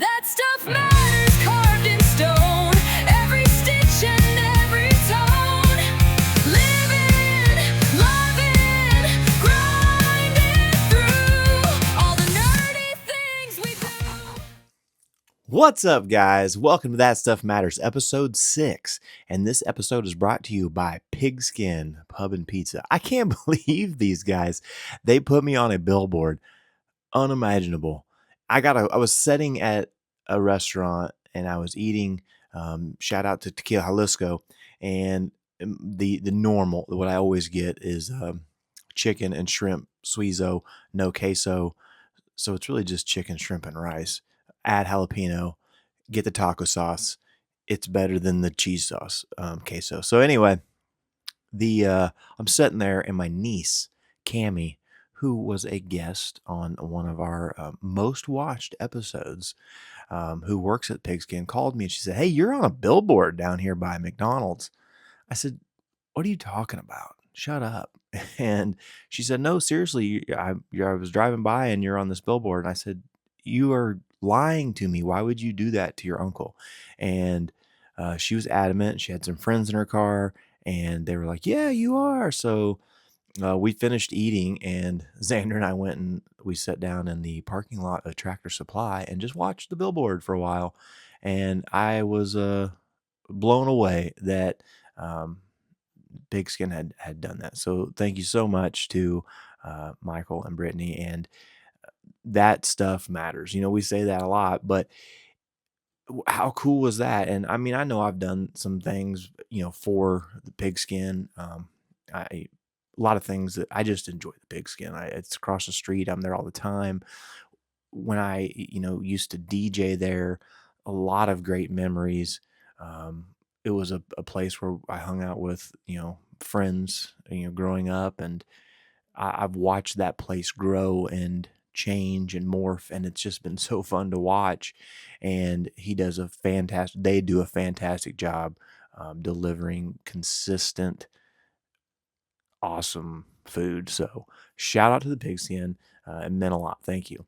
That stuff matters, carved in stone. Every stitch and every tone. Living, loving, grinding through all the nerdy things we do. What's up, guys? Welcome to That Stuff Matters, episode 6. And this episode is brought to you by Pigskin Pub and Pizza. I can't believe these guys. They put me on a billboard. Unimaginable. I was sitting at a restaurant and I was eating, shout out to Tequila Jalisco. And the normal, what I always get is chicken and shrimp, suizo, no queso. So it's really just chicken, shrimp, and rice. Add jalapeno, get the taco sauce. It's better than the cheese sauce, queso. So anyway, I'm sitting there, and my niece, Cammy, who was a guest on one of our most watched episodes, who works at Pigskin, called me and she said, "Hey, you're on a billboard down here by McDonald's." I said, "What are you talking about? Shut up." And she said, "No, seriously, I was driving by and you're on this billboard." And I said, "You are lying to me. Why would you do that to your uncle?" And she was adamant. She had some friends in her car and they were like, "Yeah, you are." So we finished eating, and Xander and I went and we sat down in the parking lot of Tractor Supply and just watched the billboard for a while. And I was blown away that Pigskin had done that. So thank you so much to Michael and Brittany. And that stuff matters. You know, we say that a lot, but how cool was that? And I mean, I know I've done some things, for the Pigskin. I a lot of things that I just enjoy the Pigskin. It's across the street. I'm there all the time. When I, used to DJ there, a lot of great memories. Um, it was a place where I hung out with, friends, growing up, and I've watched that place grow and change and morph, and it's just been so fun to watch. And they do a fantastic job delivering consistent, awesome food. So shout out to the Pigskin. It meant a lot. Thank you.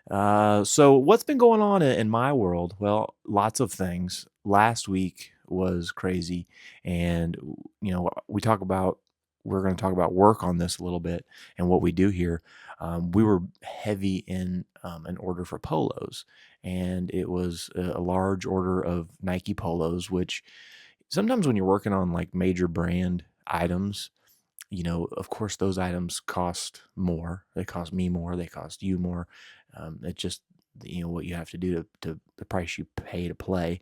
So what's been going on in my world? Well, lots of things. Last week was crazy, and we're going to talk about work on this a little bit and what we do here. We were heavy in an order for polos, and it was a large order of Nike polos, which sometimes when you're working on like major brand items, of course, those items cost more. They cost me more. They cost you more. It's just, what you have to do to the price you pay to play.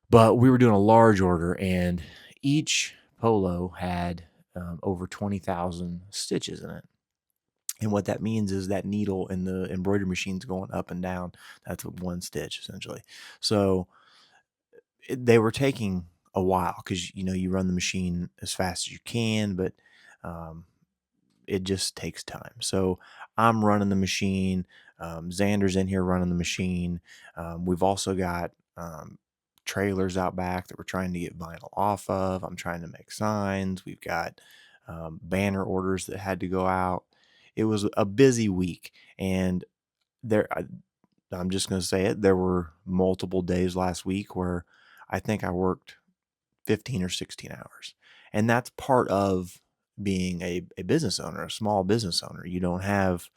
But we were doing a large order, and each polo had over 20,000 stitches in it. And what that means is that needle in the embroidery machine's going up and down. That's one stitch, essentially. So they were taking a while because, you run the machine as fast as you can, but um, it just takes time. So I'm running the machine. Xander's in here running the machine. We've also got trailers out back that we're trying to get vinyl off of. I'm trying to make signs. We've got banner orders that had to go out. It was a busy week, and I'm just going to say it. There were multiple days last week where I think I worked 15 or 16 hours. And that's part of being a business owner, a small business owner. You don't have,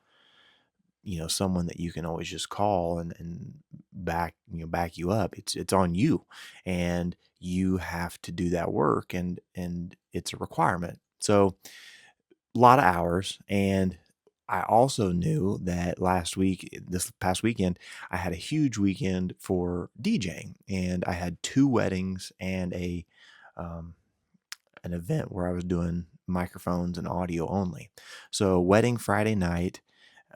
someone that you can always just call and back you up. It's on you, and you have to do that work, and it's a requirement. So a lot of hours. And I also knew that this past weekend, I had a huge weekend for DJing, and I had two weddings and um, an event where I was doing microphones and audio only. So wedding Friday night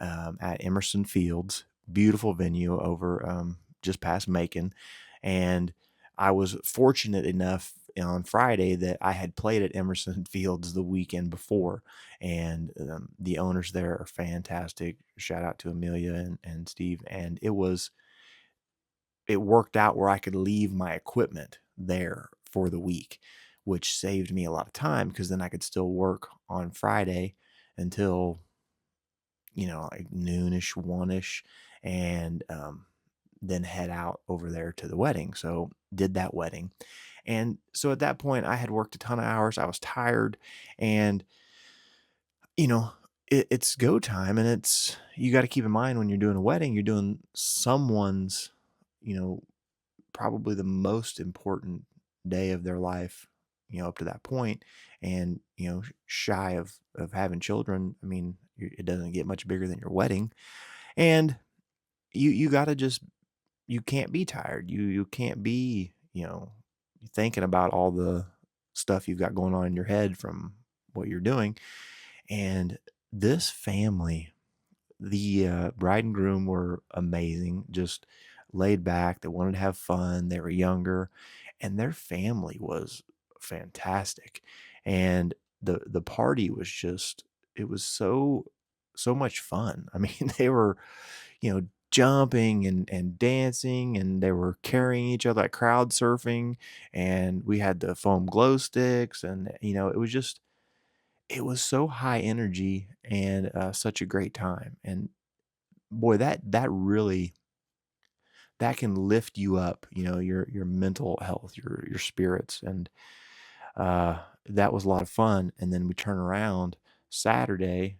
at Emerson Fields, beautiful venue over just past Macon, and I was fortunate enough on Friday that I had played at Emerson Fields the weekend before, and the owners there are fantastic. Shout out to Amelia and Steve, and it worked out where I could leave my equipment there for the week, which saved me a lot of time because then I could still work on Friday until, like noonish, one-ish. And then head out over there to the wedding. So did that wedding. And so at that point, I had worked a ton of hours. I was tired, and you know, it's go time, and you got to keep in mind when you're doing a wedding, you're doing someone's, you know, probably the most important day of their life, up to that point, and shy of having children. I mean, it doesn't get much bigger than your wedding, and you got to just you can't be tired. You can't be thinking about all the stuff you've got going on in your head from what you're doing. And this family, the bride and groom were amazing, just laid back. They wanted to have fun. They were younger, and their family was fantastic. And the party was just it was so much fun. I mean, they were jumping and dancing, and they were carrying each other, like crowd surfing, and we had the foam glow sticks, and it was so high energy and such a great time. And boy, that really that can lift you up, your mental health, your spirits, and that was a lot of fun. And then we turn around Saturday,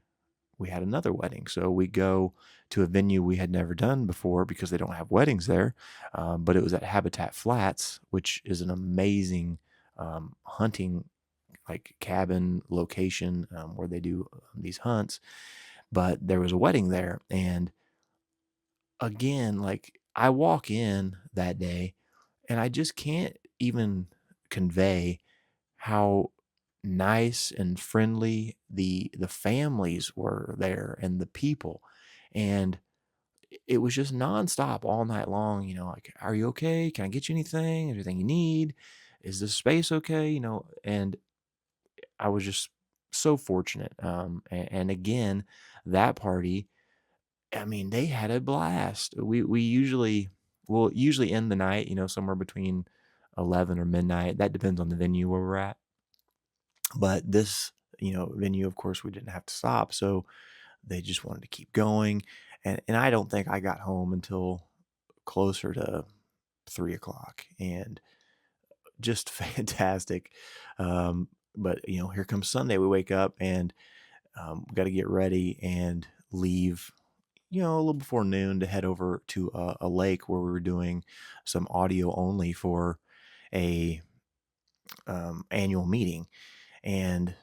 we had another wedding. So we go to a venue we had never done before because they don't have weddings there. But it was at Habitat Flats, which is an amazing hunting like cabin location where they do these hunts. But there was a wedding there, and again, like I walk in that day, and I just can't even convey how nice and friendly the families were there and the people. And it was just nonstop all night long, like, are you okay? Can I get you anything? Everything you need? Is this space okay? And I was just so fortunate. And again, that party, I mean, they had a blast. We usually will usually end the night, somewhere between 11 or midnight. That depends on the venue where we're at. But this, venue, of course, we didn't have to stop, so they just wanted to keep going. And I don't think I got home until closer to 3 o'clock, and just fantastic. But here comes Sunday. We wake up, and we got to get ready and leave a little before noon to head over to a lake where we were doing some audio only for a annual meeting. And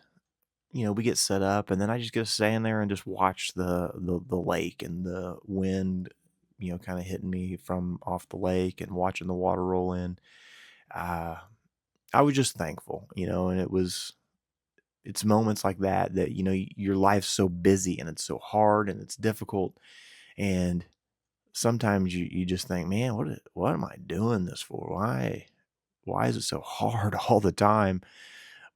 we get set up, and then I just get to stand there and just watch the lake and the wind, kind of hitting me from off the lake and watching the water roll in. Uh, I was just thankful, and it's moments like that that your life's so busy and it's so hard and it's difficult, and sometimes you just think, man, what am I doing this for? Why is it so hard all the time?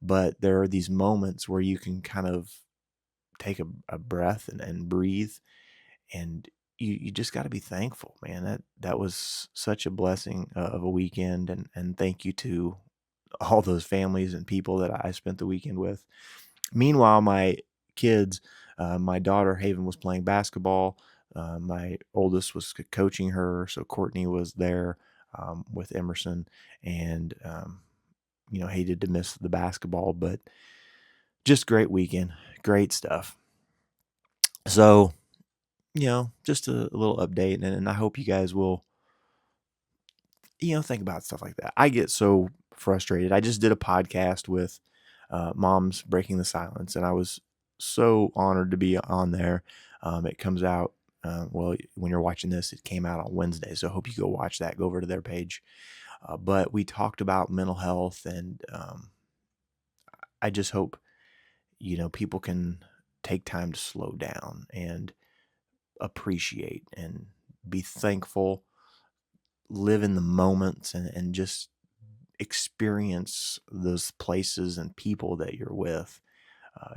But there are these moments where you can kind of take a breath and breathe, and you just got to be thankful, man. That was such a blessing of a weekend, and thank you to all those families and people that I spent the weekend with. Meanwhile, my kids, my daughter Haven was playing basketball. My oldest was coaching her, so Courtney was there with Emerson, and hated to miss the basketball, but just great weekend, great stuff. So just a little update, and I hope you guys will think about stuff like that. I get so frustrated. I just did a podcast with Moms Breaking the Silence, and I was so honored to be on there. It comes out, well, when you're watching this, it came out on Wednesday, so I hope you go watch that. Go over to their page. But we talked about mental health, and I just hope, people can take time to slow down and appreciate and be thankful, live in the moments, and just experience those places and people that you're with.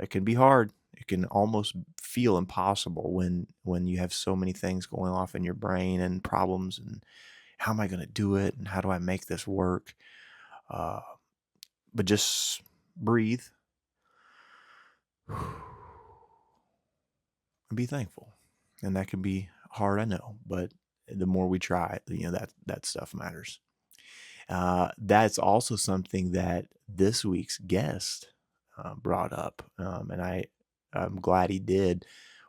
It can be hard. It can almost feel impossible when you have so many things going off in your brain and problems, and how am I going to do it, and how do I make this work? Uh, but just breathe and be thankful. And that can be hard, I know, but the more we try, that stuff matters. That's also something that this week's guest brought up, and I'm glad he did.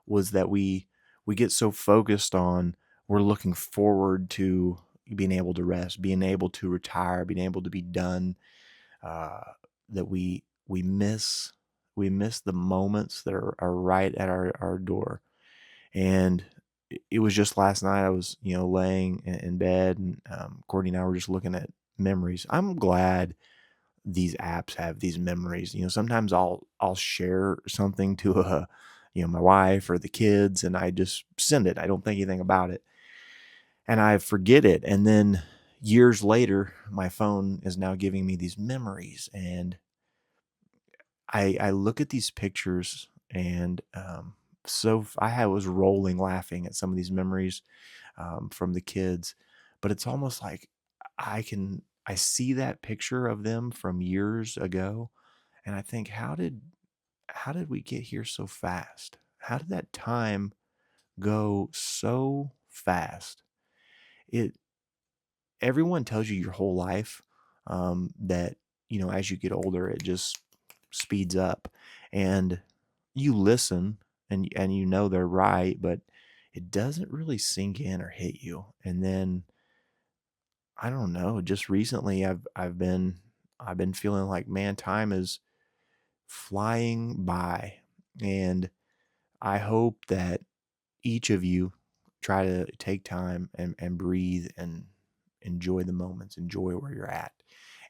Was that we get so focused on, we're looking forward to being able to rest, being able to retire, being able to be done, uh, that we miss the moments that are right at our door. And it was just last night, I was, laying in bed, and Courtney and I were just looking at memories. I'm glad these apps have these memories. Sometimes I'll share something to my wife or the kids, and I just send it. I don't think anything about it, and I forget it. And then years later, my phone is now giving me these memories, and I look at these pictures, and I was rolling laughing at some of these memories from the kids. But it's almost like I see that picture of them from years ago, and I think, how did we get here so fast? How did that time go so fast? It Everyone tells you your whole life, that as you get older, it just speeds up, and you listen, and they're right, but it doesn't really sink in or hit you. And then, I don't know, just recently I've been feeling like, man, time is flying by. And I hope that each of you try to take time and breathe and enjoy the moments, enjoy where you're at.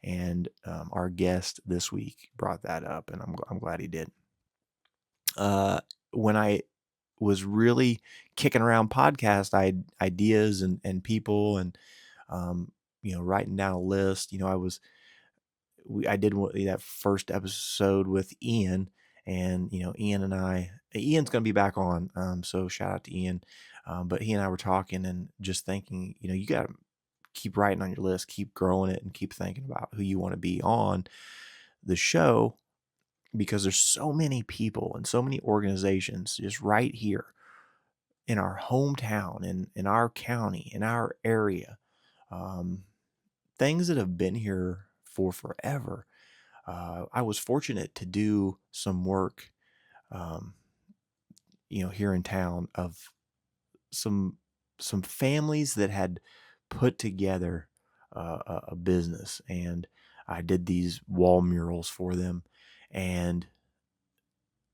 And our guest this week brought that up, and I'm glad he did. When I was really kicking around podcast ideas and people, and writing down a list. I did that first episode with Ian, and Ian's going to be back on. So shout out to Ian. But he and I were talking and just thinking, you got to keep writing on your list, keep growing it, and keep thinking about who you want to be on the show, because there's so many people and so many organizations just right here in our hometown, in our county, in our area. Um, Things that have been here for forever. I was fortunate to do some work, um, here in town, of some some families that had put together a business, and I did these wall murals for them. And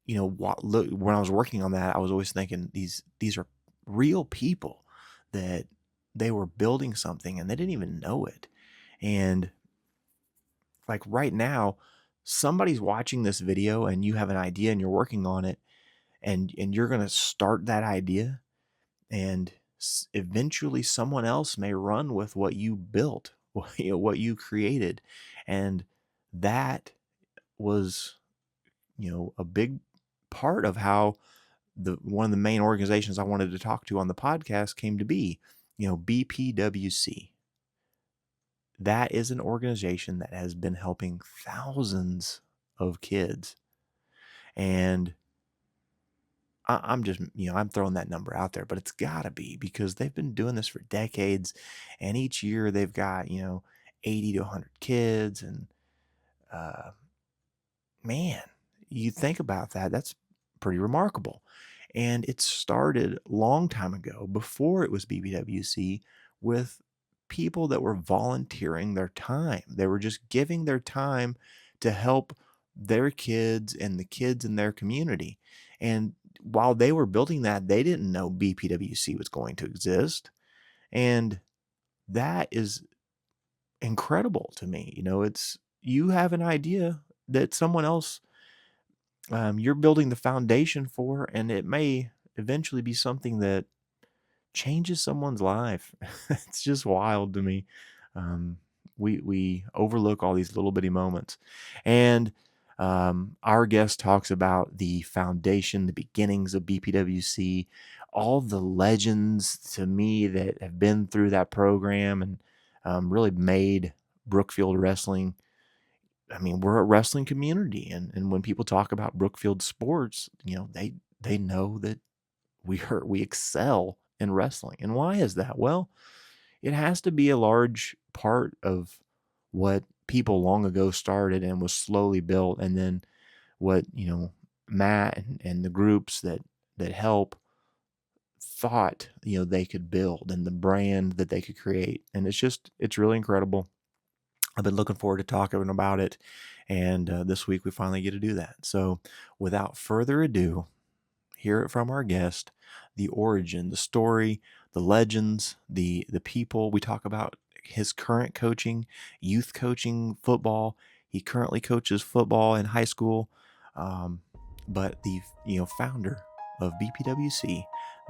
look, when I was working on that, I was always thinking, these are real people, that they were building something and they didn't even know it. And like right now, somebody's watching this video, and you have an idea and you're working on it, and you're going to start that idea, and eventually someone else may run with what you built, what you created. And that was, a big part of how the one of the main organizations I wanted to talk to on the podcast came to be. BPWC. That is an organization that has been helping thousands of kids. And I'm just, I'm throwing that number out there, but it's got to be, because they've been doing this for decades. And each year they've got, 80 to 100 kids. And uh, man, you think about that, that's pretty remarkable. And it started a long time ago, before it was BBWC, with people that were volunteering their time. They were just giving their time to help their kids and the kids in their community. And while they were building that, they didn't know BPWC was going to exist. And that is incredible to me. It's, you have an idea that someone else, you're building the foundation for, and it may eventually be something that changes someone's life. It's just wild to me. Um, we overlook all these little bitty moments, and our guest talks about the foundation, the beginnings of BPWC, all the legends to me that have been through that program, and really made Brookfield wrestling. I mean, we're a wrestling community, and when people talk about Brookfield sports, they know that we excel in wrestling. And why is that? Well, it has to be a large part of what people long ago started and was slowly built, and then what, Matt and the groups that help thought, they could build, and the brand that they could create. And it's really incredible. I've been looking forward to talking about it, and this week we finally get to do that. So without further ado, hear it from our guest, the origin, the story, the legends, the people. We talk about his current coaching, youth coaching, football. He currently coaches football in high school, but the founder of BPWC,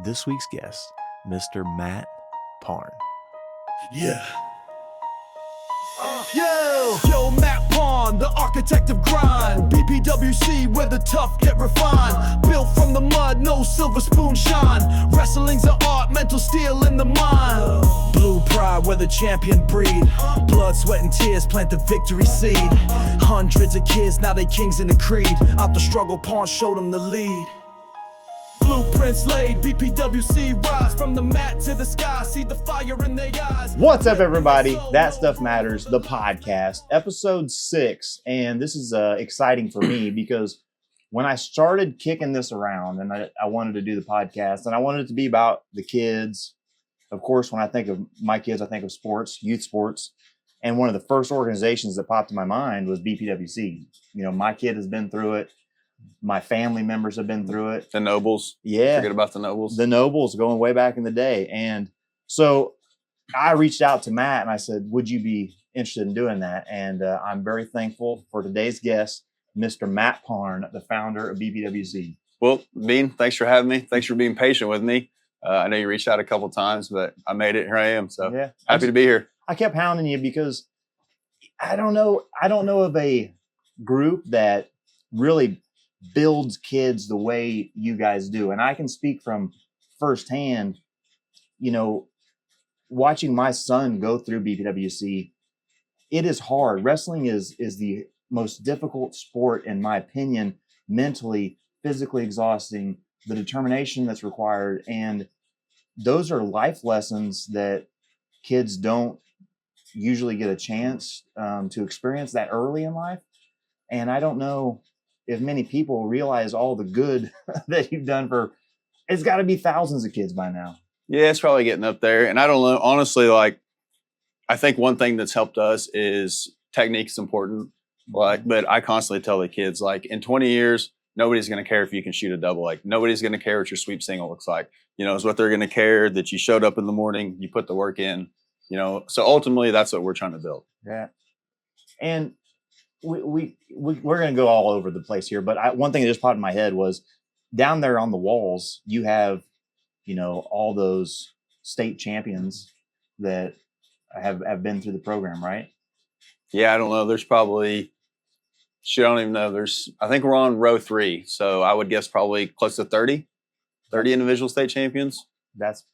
this week's guest, Mr. Matt Parn. Yeah. Yo, Matt Parn, the architect of grind. BPWC, where the tough get refined. Built from the mud, no silver spoon shine. Wrestling's an art, mental steel in the mind. Blue pride, where the champion breed. Blood, sweat, and tears plant the victory seed. Hundreds of kids, now they kings in the creed. Out the struggle, Parn showed them the lead. Blueprints laid, BPWC rise from the mat to the sky. See the fire in their eyes. What's up, everybody? That Stuff Matters, the podcast, episode 6. And this is exciting for me because when I started kicking this around and I wanted to do the podcast, and I wanted it to be about the kids. Of course, when I think of my kids, I think of sports, youth sports. And one of the first organizations that popped in my mind was BPWC. My kid has been through it. My family members have been through it. The Nobles. Yeah. Forget about the Nobles. The Nobles going way back in the day. And so I reached out to Matt and I said, would you be interested in doing that? And I'm very thankful for today's guest, Mr. Matt Parn, the founder of BPWC. Well, Bean, thanks for having me. Thanks for being patient with me. I know you reached out a couple times, but I made it. Here I am. So Yeah. happy to be here. I kept hounding you because I don't know of a group that really builds kids the way you guys do. And I can speak from firsthand, watching my son go through BPWC. It is hard. Wrestling is the most difficult sport, in my opinion, mentally, physically exhausting, the determination that's required. And those are life lessons that kids don't usually get a chance to experience that early in life. And I don't know if many people realize all the good that you've done for, it's got to be thousands of kids by now. Yeah, it's probably getting up there. And I don't know, honestly, I think one thing that's helped us is technique's important. But I constantly tell the kids, in 20 years, nobody's going to care if you can shoot a double. Nobody's going to care what your sweep single looks like. Is what they're going to care that you showed up in the morning, you put the work in, So ultimately, that's what we're trying to build. Yeah. And we're going to go all over the place here, but one thing that just popped in my head was down there on the walls, you have, all those state champions that have been through the program, right? Yeah, I don't know. There's probably, I don't even know. I think we're on row 3. So I would guess probably close to 30 individual state champions. That's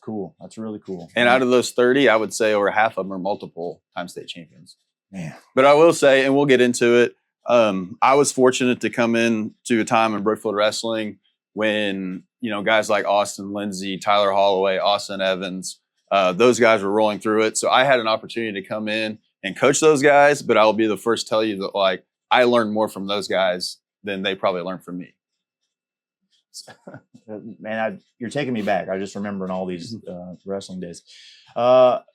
cool. That's really cool. And out of those 30, I would say over half of them are multiple time state champions. Man. But I will say, and we'll get into it, I was fortunate to come in to a time in Brookfield wrestling when, guys like Austin Lindsay, Tyler Holloway, Austin Evans, those guys were rolling through it. So I had an opportunity to come in and coach those guys, but I'll be the first to tell you that I learned more from those guys than they probably learned from me. Man, you're taking me back. I just remembering all these wrestling days.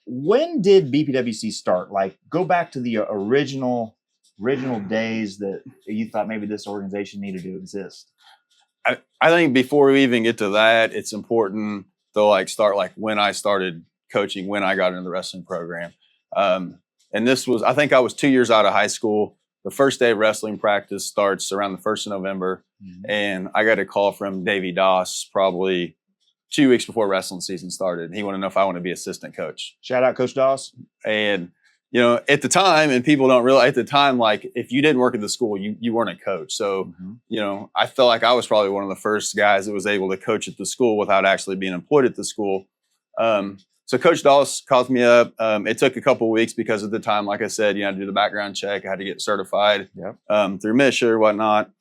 When did BPWC start? Go back to the original days that you thought maybe this organization needed to exist. I think before we even get to that, it's important to start when I started coaching, when I got into the wrestling program. And this was, I think I was 2 years out of high school. The first day of wrestling practice starts around the 1st of November. Mm-hmm. And I got a call from Davey Doss probably 2 weeks before wrestling season started. He wanted to know if I want to be assistant coach. Shout out Coach Doss. And, at the time, and people don't realize, at the time, if you didn't work at the school, you weren't a coach. So, mm-hmm. I felt like I was probably one of the first guys that was able to coach at the school without actually being employed at the school. So Coach Doss calls me up. It took a couple of weeks because at the time, like I said, you had to do the background check. I had to get certified through MSHA or whatnot.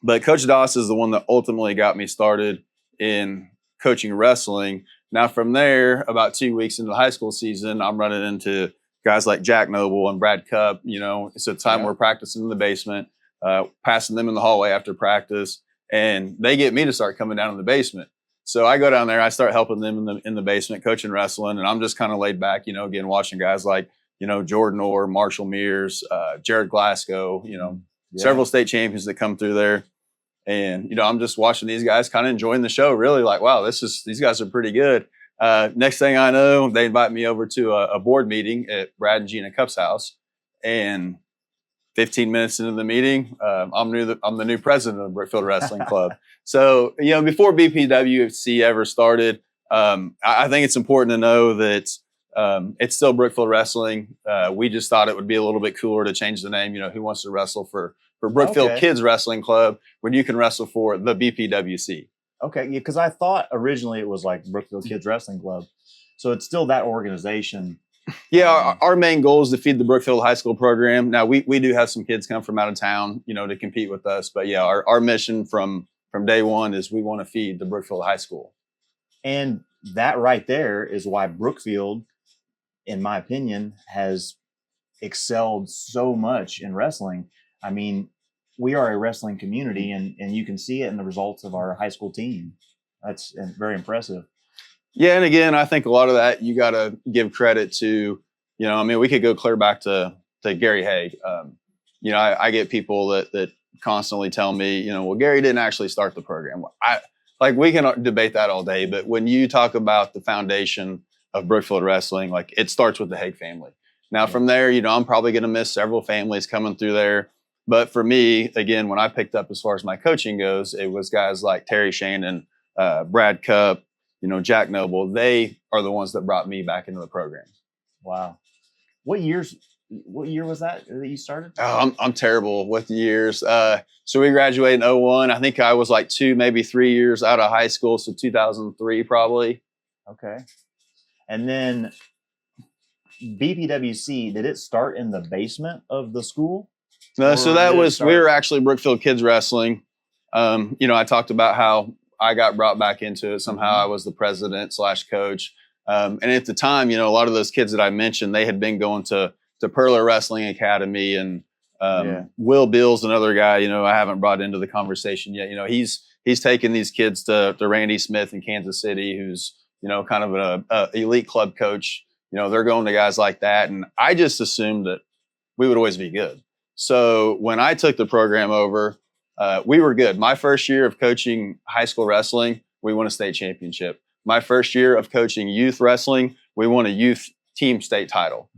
But Coach Doss is the one that ultimately got me started in coaching wrestling. Now from there, about 2 weeks into the high school season, I'm running into guys like Jack Noble and Brad Cup. It's a time we're practicing in the basement, passing them in the hallway after practice, and they get me to start coming down in the basement. So I go down there, I start helping them in the basement, coaching wrestling, and I'm just kind of laid back, again, watching guys like, Jordan Orr, Marshall Mears, Jared Glasgow, several state champions that come through there. And, I'm just watching these guys, kind of enjoying the show, really like, wow, these guys are pretty good. Next thing I know, they invite me over to a board meeting at Brad and Gina Cupp's house. And 15 minutes into the meeting, I'm the new president of the Brookfield Wrestling Club. So, before BPWC ever started, I think it's important to know that it's still Brookfield Wrestling. We just thought it would be a little bit cooler to change the name. Who wants to wrestle for Brookfield Kids Wrestling Club when you can wrestle for the BPWC? Okay, yeah, because I thought originally it was like Brookfield Kids Wrestling Club. So it's still that organization. Yeah, our main goal is to feed the Brookfield High School program. Now, we do have some kids come from out of town, to compete with us. But yeah, our mission from day one is we want to feed the Brookfield High School. And that right there is why Brookfield, in my opinion, has excelled so much in wrestling. I mean, we are a wrestling community, and you can see it in the results of our high school team. That's very impressive. Yeah, and again, I think a lot of that you got to give credit to, we could go clear back to Gary Haig. I get people that constantly tell me, well, Gary didn't actually start the program. We can debate that all day, but when you talk about the foundation of Brookfield Wrestling, it starts with the Haig family. Now, from there, I'm probably going to miss several families coming through there. But for me, again, when I picked up as far as my coaching goes, it was guys like Terry Shannon, Brad Cupp, Jack Noble. They are the ones that brought me back into the program. Wow. What year was that you started? Oh, I'm terrible with the years. So we graduated in 01. I think I was like 2, maybe 3 years out of high school. So 2003 probably. Okay. And then BPWC, did it start in the basement of the school? No, so we were actually Brookfield Kids Wrestling. I talked about how I got brought back into it. Somehow I was the president / coach. And at the time, a lot of those kids that I mentioned, they had been going to Perla Wrestling Academy, and Will Bill's another guy, I haven't brought into the conversation yet. He's taken these kids to Randy Smith in Kansas City, who's, kind of an elite club coach. They're going to guys like that. And I just assumed that we would always be good. So when I took the program over, we were good. My first year of coaching high school wrestling, we won a state championship. My first year of coaching youth wrestling, we won a youth team state title.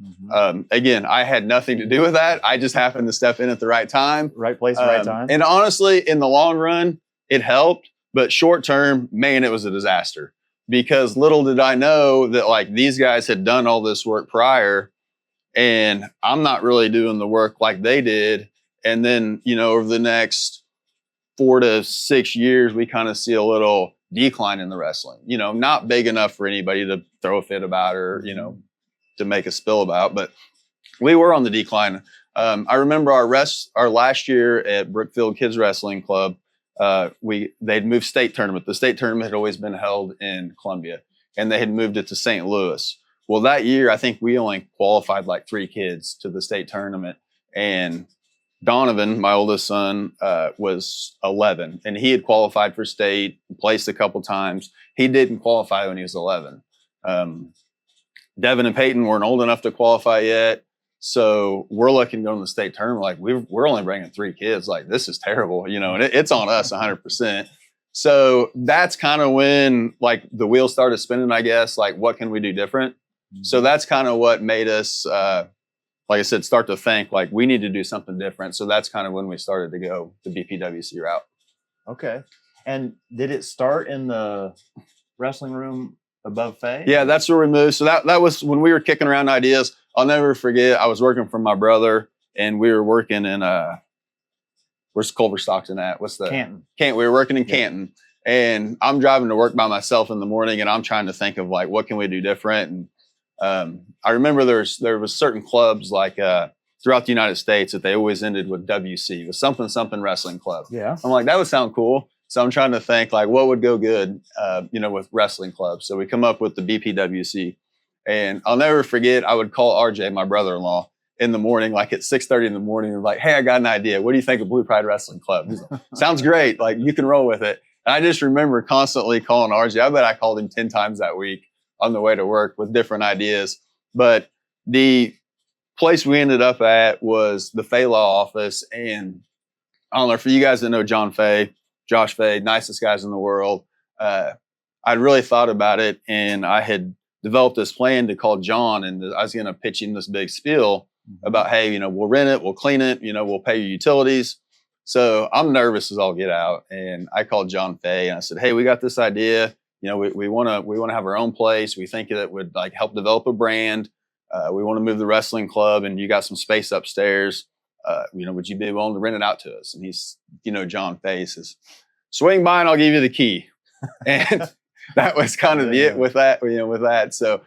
Again, I had nothing to do with that. I just happened to step in at the right time. Right place, right time. And honestly, in the long run, it helped. But short term, man, it was a disaster. Because little did I know that these guys had done all this work prior, and I'm not really doing the work like they did. And then, over the next 4 to 6 years, we kind of see a little decline in the wrestling, not big enough for anybody to throw a fit about or, to make a spill about, but we were on the decline. I remember our last year at Brookfield Kids Wrestling Club, they'd moved state tournament. The state tournament had always been held in Columbia, and they had moved it to St. Louis. Well, that year, I think we only qualified 3 kids to the state tournament. And Donovan, my oldest son, was 11, and he had qualified for state, placed a couple times. He didn't qualify when he was 11. Devin and Peyton weren't old enough to qualify yet. So we're looking to go to the state tournament. We're only bringing 3 kids. This is terrible, and it's on us 100%. So that's kind of when the wheels started spinning, I guess, what can we do different? So that's kind of what made us, like I said, start to think we need to do something different. So that's kind of when we started to go the BPWC route. Okay. And did it start in the wrestling room above Faye? Yeah, that's where we moved. So that was when we were kicking around ideas. I'll never forget, I was working for my brother, and we were working in, where's Culver Stockton at? What's the? Canton. We were working in Canton. And I'm driving to work by myself in the morning, and I'm trying to think of what can we do different? And I remember there was certain clubs throughout the United States that they always ended with WC, with something wrestling club. Yeah. I'm that would sound cool. So I'm trying to think like what would go good, with wrestling clubs. So we come up with the BPWC, and I'll never forget. I would call RJ, my brother-in-law, in the morning, like at 6:30 in the morning, and like, "Hey, I got an idea. What do you think of Blue Pride Wrestling Club?" He's like, "Sounds great. Like you can roll with it." And I just remember constantly calling RJ. I bet I called him 10 times that week on the way to work with different ideas. But the place we ended up at was the Fay Law office, and I don't know, for you guys that know John Fay, Josh Fay, nicest guys in the world. I'd really thought about it, and I had developed this plan to call John, and I was going to pitch him this big spiel about, hey, we'll rent it, we'll clean it, we'll pay your utilities. So I'm nervous as all get out, and I called John Fay, and I said, hey, we got this idea. We want to have our own place. We think that would like help develop a brand. We want to move the wrestling club, and you got some space upstairs. Would you be willing to rent it out to us? And he's, John Fay says, swing by and I'll give you the key. And that was kind of it with that. So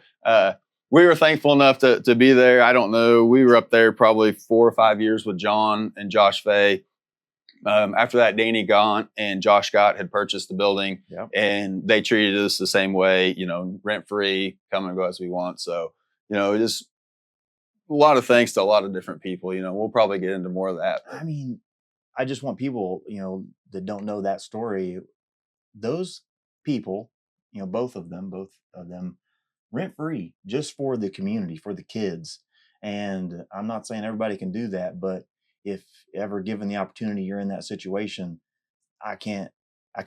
we were thankful enough to be there. I don't know. We were up there probably 4 or 5 years with John and Josh Fay. After that, Danny Gaunt and Josh Scott had purchased the building, and they treated us the same way, rent free, come and go as we want. So, just a lot of thanks to a lot of different people. We'll probably get into more of that. I mean, I just want people, that don't know that story. Those people, both of them, rent free just for the community, for the kids. And I'm not saying everybody can do that, but if ever given the opportunity, you're in that situation, I can't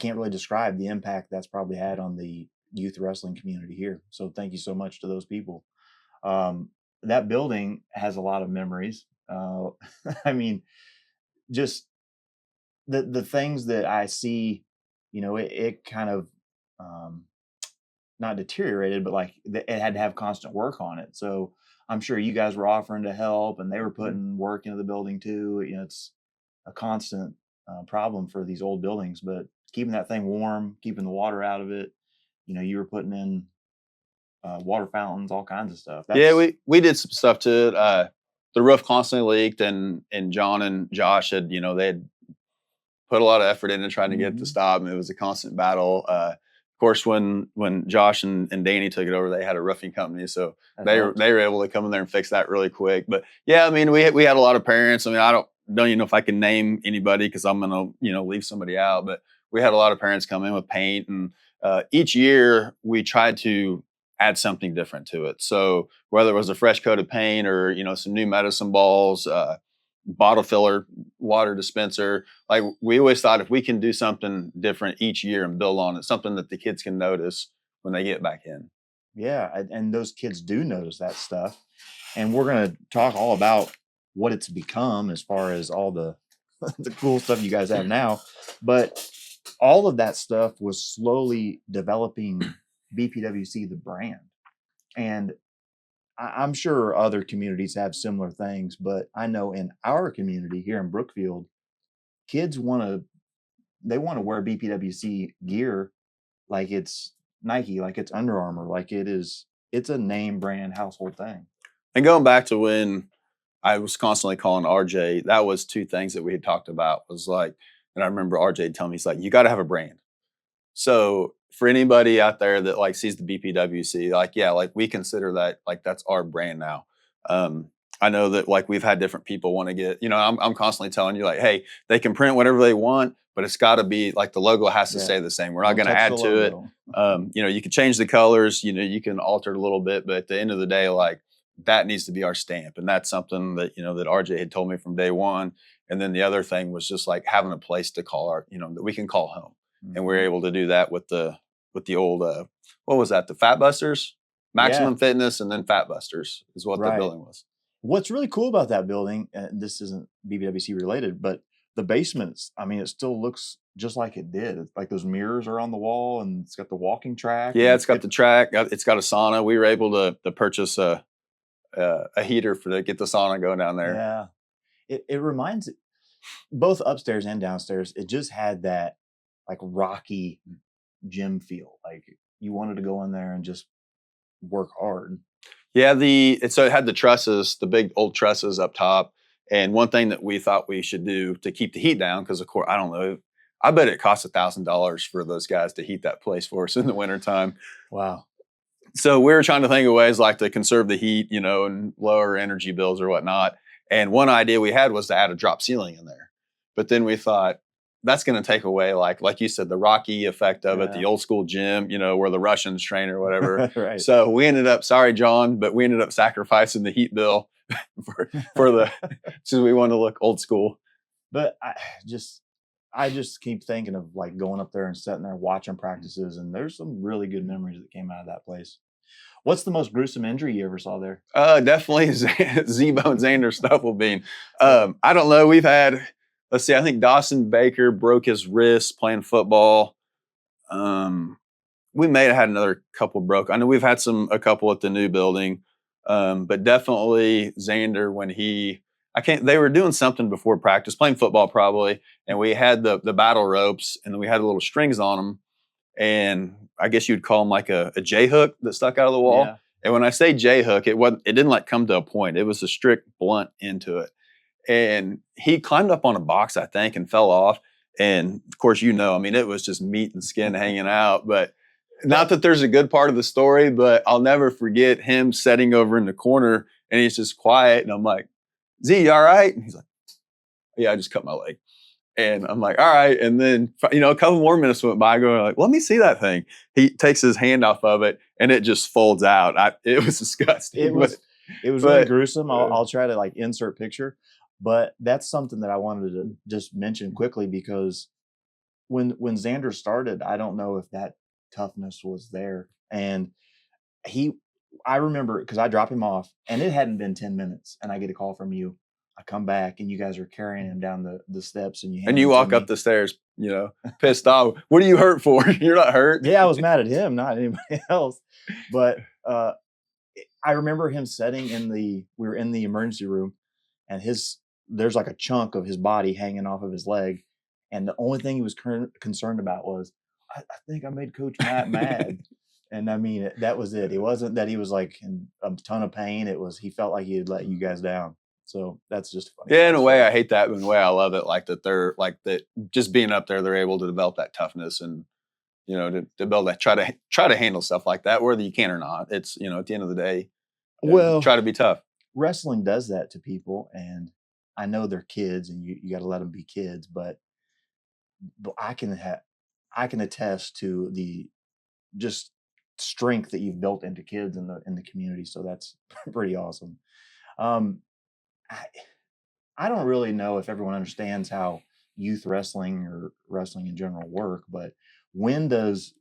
really describe the impact that's probably had on the youth wrestling community here. So thank you so much to those people. That building has a lot of memories. I mean, just the things that I see, it kind of not deteriorated, but like it had to have constant work on it. So I'm sure you guys were offering to help, and they were putting work into the building too. It's a constant problem for these old buildings, but keeping that thing warm, keeping the water out of it. You were putting in water fountains, all kinds of stuff. We did some stuff to it. The roof constantly leaked, and John and Josh had, they had put a lot of effort into trying to get it to stop, and it was a constant battle. Of course, when Josh and Danny took it over, they had a roofing company, so they were able to come in there and fix that really quick. But yeah, I mean, we had a lot of parents. I mean, I don't even know if I can name anybody because I'm gonna leave somebody out. But we had a lot of parents come in with paint, and each year we tried to add something different to it. So whether it was a fresh coat of paint or some new medicine balls, bottle filler, water dispenser, like we always thought if we can do something different each year and build on it, something that the kids can notice when they get back in. Yeah, and those kids do notice that stuff, and we're going to talk all about what it's become as far as all the the cool stuff you guys have now. But all of that stuff was slowly developing BPWC, the brand. And I'm sure other communities have similar things, but I know in our community here in Brookfield, kids want to wear BPWC gear like it's Nike, like it's Under Armour, like it's a name brand household thing. And going back to when I was constantly calling RJ, that was two things that we had talked about was like, and I remember RJ telling me, he's like, you got to have a brand. So for anybody out there that like sees the BPWC, like we consider that like that's our brand now. I know that like we've had different people want to get, I'm constantly telling you like, hey, they can print whatever they want, but it's got to be like the logo has to stay the same. We're not going to add to it. You can change the colors, you can alter it a little bit, but at the end of the day, like that needs to be our stamp. And that's something that, that RJ had told me from day one. And then the other thing was just like having a place to call our, that we can call home. And we're able to do that with the old what was that? The Fat Busters, Maximum Fitness, and then Fat Busters is what the building was. What's really cool about that building, and this isn't BBWC related, but the basement, I mean, it still looks just like it did. It's like those mirrors are on the wall, and it's got the walking track. Yeah, it's got the track. It's got a sauna. We were able to purchase a heater to get the sauna going down there. Yeah, it reminds both upstairs and downstairs. It just had that like rocky gym feel. Like you wanted to go in there and just work hard. Yeah, so it had the trusses, the big old trusses up top. And one thing that we thought we should do to keep the heat down, because of course, I don't know, I bet it costs $1,000 for those guys to heat that place for us in the wintertime. Wow. So we were trying to think of ways like to conserve the heat, you know, and lower energy bills or whatnot. And one idea we had was to add a drop ceiling in there. But then we thought that's going to take away, like you said, the Rocky effect of it, the old school gym, you know, where the Russians train or whatever. Right. So we ended up, sorry, John, but we ended up sacrificing the heat bill for the, since we wanted to look old school. But I just keep thinking of like going up there and sitting there watching practices, and there's some really good memories that came out of that place. What's the most gruesome injury you ever saw there? Definitely Z-Bone Xander Stufflebean. I don't know. We've had, let's see, I think Dawson Baker broke his wrist playing football. We may have had another couple broke. I know we've had a couple at the new building. But definitely Xander when they were doing something before practice, playing football probably, and we had the battle ropes and then we had little strings on them. And I guess you'd call them like a J hook that stuck out of the wall. Yeah. And when I say J hook, it didn't like come to a point. It was a strict blunt into it. And he climbed up on a box, I think, and fell off. And of course, you know, I mean, it was just meat and skin hanging out. But not that there's a good part of the story, but I'll never forget him sitting over in the corner and he's just quiet. And I'm like, Z, you all right? And he's like, yeah, I just cut my leg. And I'm like, all right. And then, you know, a couple more minutes went by. I go like, let me see that thing. He takes his hand off of it and it just folds out. It was disgusting. It was really gruesome. I'll try to like insert picture, but that's something that I wanted to just mention quickly because when Xander started, I don't know if that toughness was there. And I remember because I dropped him off and it hadn't been 10 minutes and I get a call from you. I come back and you guys are carrying him down the steps and you walk up the stairs, you know, pissed off. What are you hurt for? You're not hurt. Yeah, I was mad at him, not anybody else. But I remember him we were in the emergency room and there's like a chunk of his body hanging off of his leg. And the only thing he was concerned about was, I think I made Coach Matt mad. And I mean, that was it. It wasn't that he was like in a ton of pain. It was, he felt like he had let you guys down. So that's just funny. Yeah, in a way, I hate that. In a way, I love it. Like that they're like that. Just being up there, they're able to develop that toughness and you know to build that. Try to handle stuff like that, whether you can or not. It's you know at the end of the day, try to be tough. Wrestling does that to people, and I know they're kids, and you got to let them be kids. But I can attest to the just strength that you've built into kids in the community. So that's pretty awesome. I don't really know if everyone understands how youth wrestling or wrestling in general work, but when does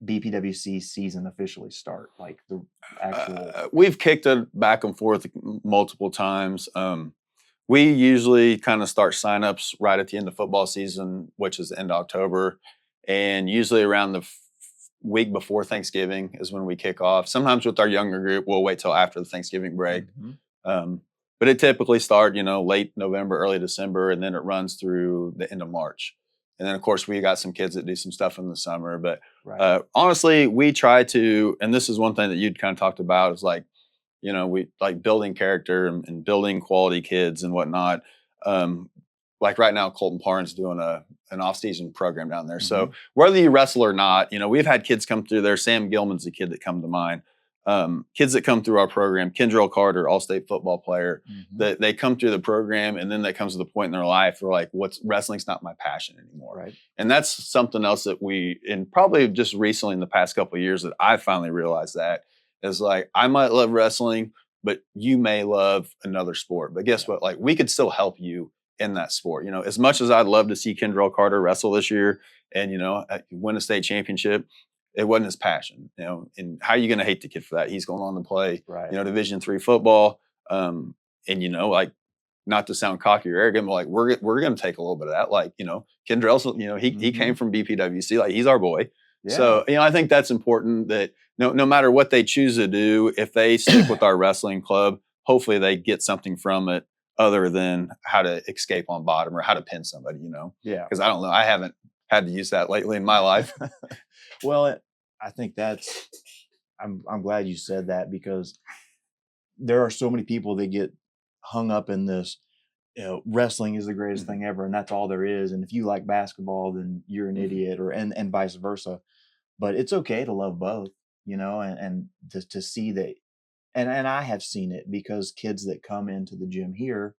BPWC season officially start? Like the actual. We've kicked it back and forth multiple times. We usually kind of start signups right at the end of football season, which is the end of October, and usually around the week before Thanksgiving is when we kick off. Sometimes with our younger group, we'll wait till after the Thanksgiving break. Mm-hmm. But it typically starts, you know, late November, early December, and then it runs through the end of March. And then, of course, we got some kids that do some stuff in the summer. But honestly, we try to, and this is one thing that you'd kind of talked about is like, you know, we like building character and building quality kids and whatnot. Like right now, Colton Parn's doing an off-season program down there. Mm-hmm. So whether you wrestle or not, you know, we've had kids come through there. Sam Gilman's a kid that come to mind. Kids that come through our program, Kendrell Carter, all-state football player, that they come through the program and then that comes to the point in their life where like, wrestling's not my passion anymore. Right. And that's something else that and probably just recently in the past couple of years that I finally realized that is like, I might love wrestling, but you may love another sport. But guess what? Like we could still help you in that sport. You know, as much as I'd love to see Kendrell Carter wrestle this year and, you know, win a state championship, it wasn't his passion, you know, and how are you going to hate the kid for that? He's going on to play, you know, Division III football. And, you know, like, not to sound cocky or arrogant, but like, we're going to take a little bit of that. Like, you know, Kendrell, you know, he came from BPWC, like he's our boy. Yeah. So, you know, I think that's important that no matter what they choose to do, if they stick with our wrestling club, hopefully they get something from it other than how to escape on bottom or how to pin somebody, you know? Yeah. Because I don't know. I haven't had to use that lately in my life. Well, I think I'm glad you said that because there are so many people that get hung up in this. wrestling is the greatest Mhm. thing ever, and that's all there is. And if you like basketball, then you're an Mhm. idiot, or and vice versa. But it's okay to love both, and to see that. And I have seen it because kids that come into the gym here,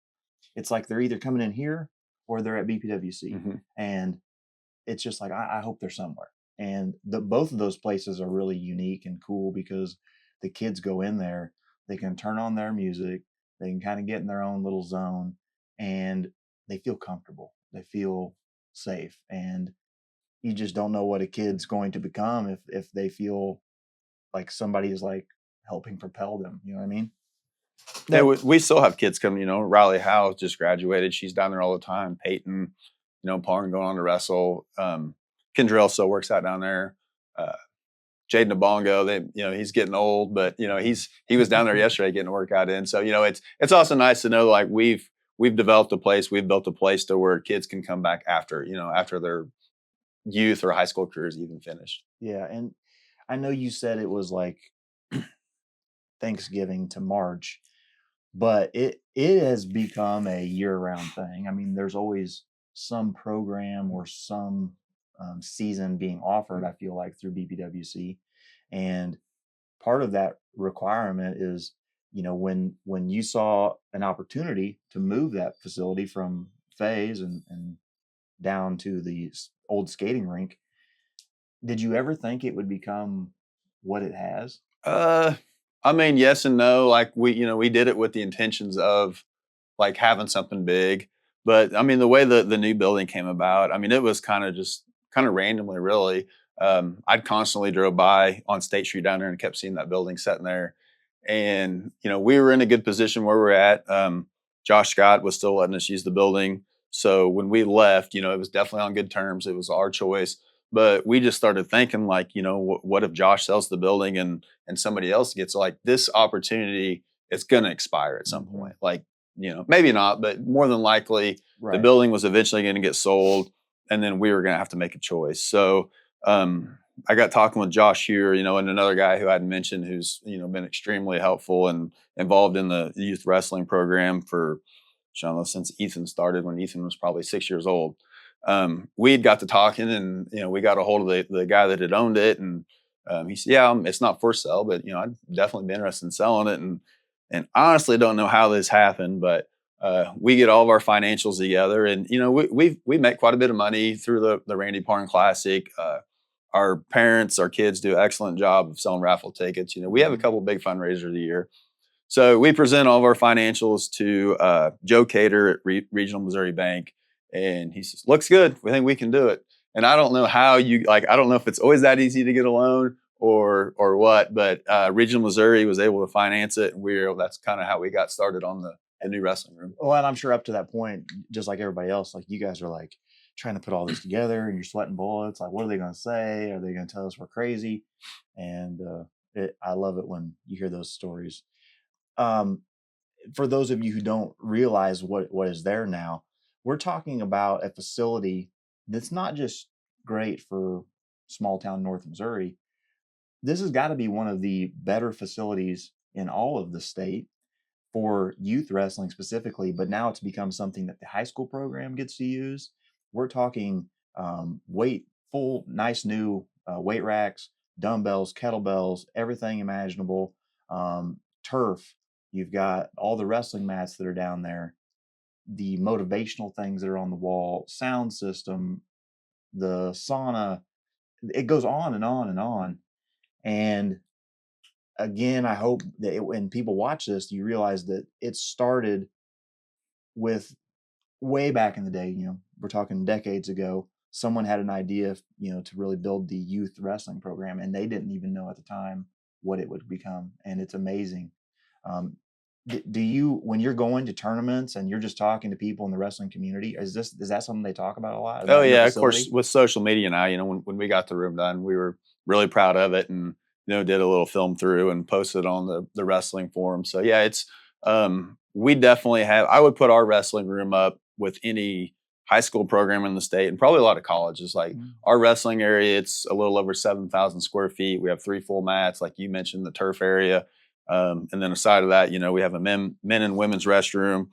it's like they're either coming in here or they're at BPWC, Mhm. and it's just like I hope they're somewhere. And the both of those places are really unique and cool because the kids go in there, they can turn on their music, they can kind of get in their own little zone, and they feel comfortable, they feel safe, and you just don't know what a kid's going to become if they feel like somebody is like helping propel them. You know what I mean? Yeah, That we still have kids come. Riley Howe just graduated. She's down there all the time. Peyton, Parn going on to wrestle. Kendrell still works out down there. Uh, Jaden Abongo, he's getting old, but he was down there yesterday getting a workout in. So it's also nice to know like we've developed a place, we've built a place to where kids can come back after their youth or high school careers even finished. yeah, and I know you said it was like Thanksgiving to March, but it has become a year-round thing. I mean, there's always some program or some season being offered, I feel like, through BPWC. And part of that requirement is, when you saw an opportunity to move that facility from Faye's and down to the old skating rink, did you ever think it would become what it has? Uh, I mean, yes and no. Like we did it with the intentions of like having something big. But I mean, the way the new building came about, I mean, it was kind of randomly, really. I'd constantly drove by on State Street down there and kept seeing that building sitting there. And, we were in a good position where we're at. Josh Scott was still letting us use the building. So when we left, it was definitely on good terms. It was our choice. But we just started thinking, like, what if Josh sells the building and somebody else gets like this opportunity? It's going to expire at some Mhm. point. Like, maybe not, but more than likely, the Right. building was eventually going to get sold, and then we were going to have to make a choice. So I got talking with Josh here, and another guy who I'd mentioned who's been extremely helpful and involved in the youth wrestling program for, I don't know, since Ethan started when Ethan was probably 6 years old. We had got to talking, and we got a hold of the guy that had owned it, and he said, "Yeah, it's not for sale, but I'd definitely be interested in selling it." And honestly, don't know how this happened, but we get all of our financials together, and we make quite a bit of money through the Randy Parn Classic. Our parents, our kids do an excellent job of selling raffle tickets. We have a Mhm. couple big fundraisers a year. So we present all of our financials to Joe Cater at Regional Missouri Bank, and he says, "Looks good. We think we can do it." And I don't know how I don't know if it's always that easy to get a loan or what, but Regional Missouri was able to finance it, and that's kind of how we got started on the new wrestling room. Well, and I'm sure up to that point, just like everybody else, like you guys are like trying to put all this together and you're sweating bullets. Like, what are they going to say? Are they going to tell us we're crazy? And I love it when you hear those stories. Um, for those of you who don't realize what is there now, we're talking about a facility that's not just great for small town North Missouri. This has got to be one of the better facilities in all of the state for youth wrestling specifically, but now it's become something that the high school program gets to use. We're talking full, nice new weight racks, dumbbells, kettlebells, everything imaginable, turf. You've got all the wrestling mats that are down there, the motivational things that are on the wall, sound system, the sauna. It goes on and on and on. And again, I hope that when people watch this, you realize that it started with way back in the day. We're talking decades ago. Someone had an idea, to really build the youth wrestling program, and they didn't even know at the time what it would become. And it's amazing. Um, do you, when you're going to tournaments and you're just talking to people in the wrestling community, is that something they talk about a lot Oh about your yeah, of course. facility? With social media now, when we got the room done, we were really proud of it, and did a little film through and posted on the wrestling forum. So yeah, it's we definitely have. I would put our wrestling room up with any high school program in the state, and probably a lot of colleges. Like Mm. our wrestling area, it's a little over 7,000 square feet. We have 3 full mats, like you mentioned, the turf area, and then aside of that, we have a men and women's restroom.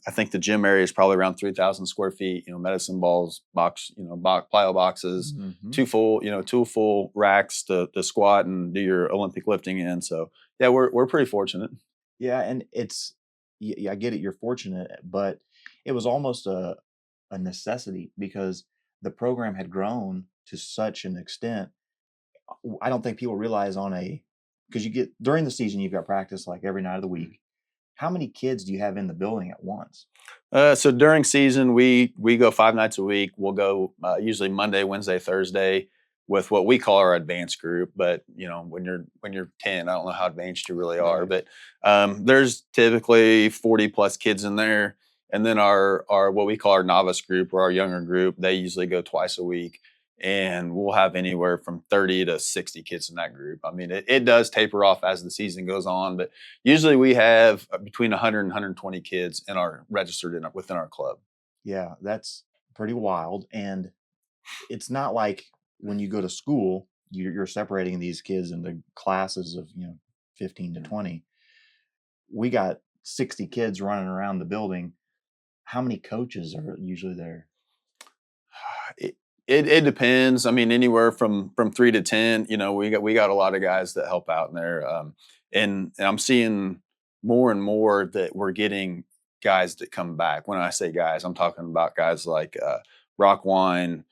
I think the gym area is probably around 3,000 square feet. Medicine balls, plyo boxes, Mhm. two full racks to squat and do your Olympic lifting in. So yeah, we're pretty fortunate. Yeah, and I get it. You're fortunate, but it was almost a necessity because the program had grown to such an extent. I don't think people realize because you get during the season you've got practice like every night of the week. How many kids do you have in the building at once? So during season, we go 5 nights a week. We'll go usually Monday, Wednesday, Thursday with what we call our advanced group. But when you're 10, I don't know how advanced you really are. Right. But there's typically 40 plus kids in there, and then our what we call our novice group or our younger group, they usually go twice a week, and we'll have anywhere from 30 to 60 kids in that group. I mean, it does taper off as the season goes on, but usually we have between 100 and 120 kids registered within our club. Yeah, that's pretty wild. And it's not like when you go to school, you're separating these kids into classes of 15 to 20. We got 60 kids running around the building. How many coaches are usually there? It depends. I mean, anywhere from 3 to 10. We got a lot of guys that help out in there, and I'm seeing more and more that we're getting guys that come back. When I say guys, I'm talking about guys like Rock Wine,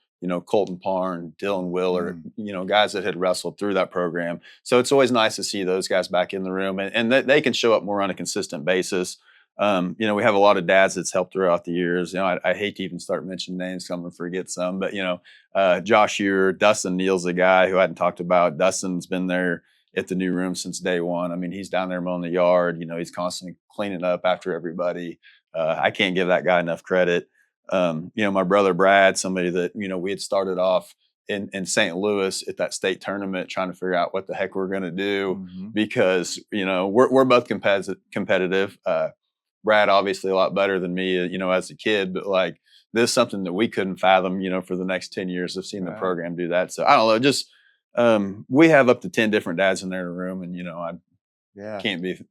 Colton Parn, Dylan Willard, guys that had wrestled through that program. So it's always nice to see those guys back in the room, and that they can show up more on a consistent basis. We have a lot of dads that's helped throughout the years. I hate to even start mentioning names, so I'm gonna forget some, but Josh Ewer, Dustin Neal's a guy who I hadn't talked about. Dustin's been there at the new room since day one. I mean, he's down there mowing the yard. He's constantly cleaning up after everybody. I can't give that guy enough credit. My brother Brad, somebody that we had started off in St. Louis at that state tournament, trying to figure out what the heck we're gonna do Mhm. because we're both competitive. Brad obviously a lot better than me, as a kid, but like this is something that we couldn't fathom, for the next 10 years of seeing the Right. program do that. So I don't know, just we have up to 10 different dads in there in a room, and I Yeah. can't be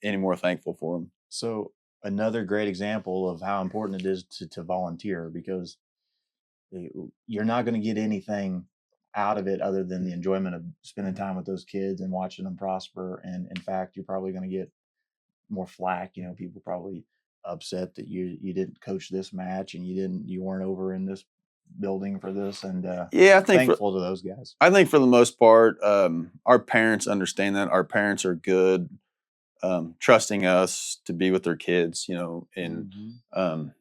any more thankful for them. So another great example of how important it is to volunteer because you're not going to get anything out of it other than the enjoyment of spending time with those kids and watching them prosper. And in fact, you're probably going to get more flack. People probably upset that you didn't coach this match and you weren't over in this building for this. And Yeah, I think thankful to those guys. for the most part, our parents understand that. Our parents are good, trusting us to be with their kids, and Mhm. um,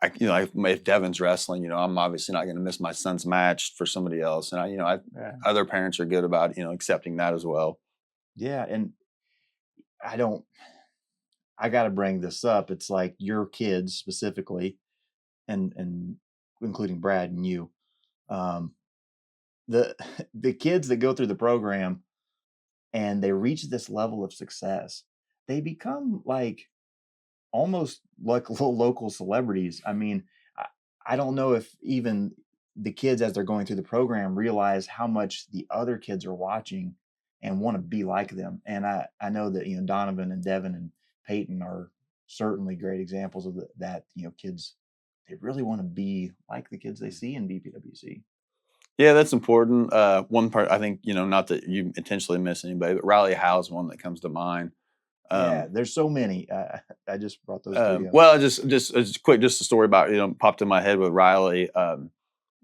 if Devin's wrestling, I'm obviously not going to miss my son's match for somebody else, and Yeah. other parents are good about accepting that as well. Yeah, and I don't. I got to bring this up. It's like your kids specifically, and including Brad and you. Um, the the kids that go through the program and they reach this level of success, they become like almost like little local celebrities. I mean, I, I don't know if even the kids as they're going through the program realize how much the other kids are watching and want to be like them. And I know that Donovan and Devin and Peyton are certainly great examples of that. Kids they really want to be like the kids they see in BPWC. Yeah, that's important. One part, I think, not that you intentionally miss anybody, but Riley Howe's one that comes to mind. Yeah, Um, there's so many. I just brought those three up. well, just quick, just a story about popped in my head with Riley.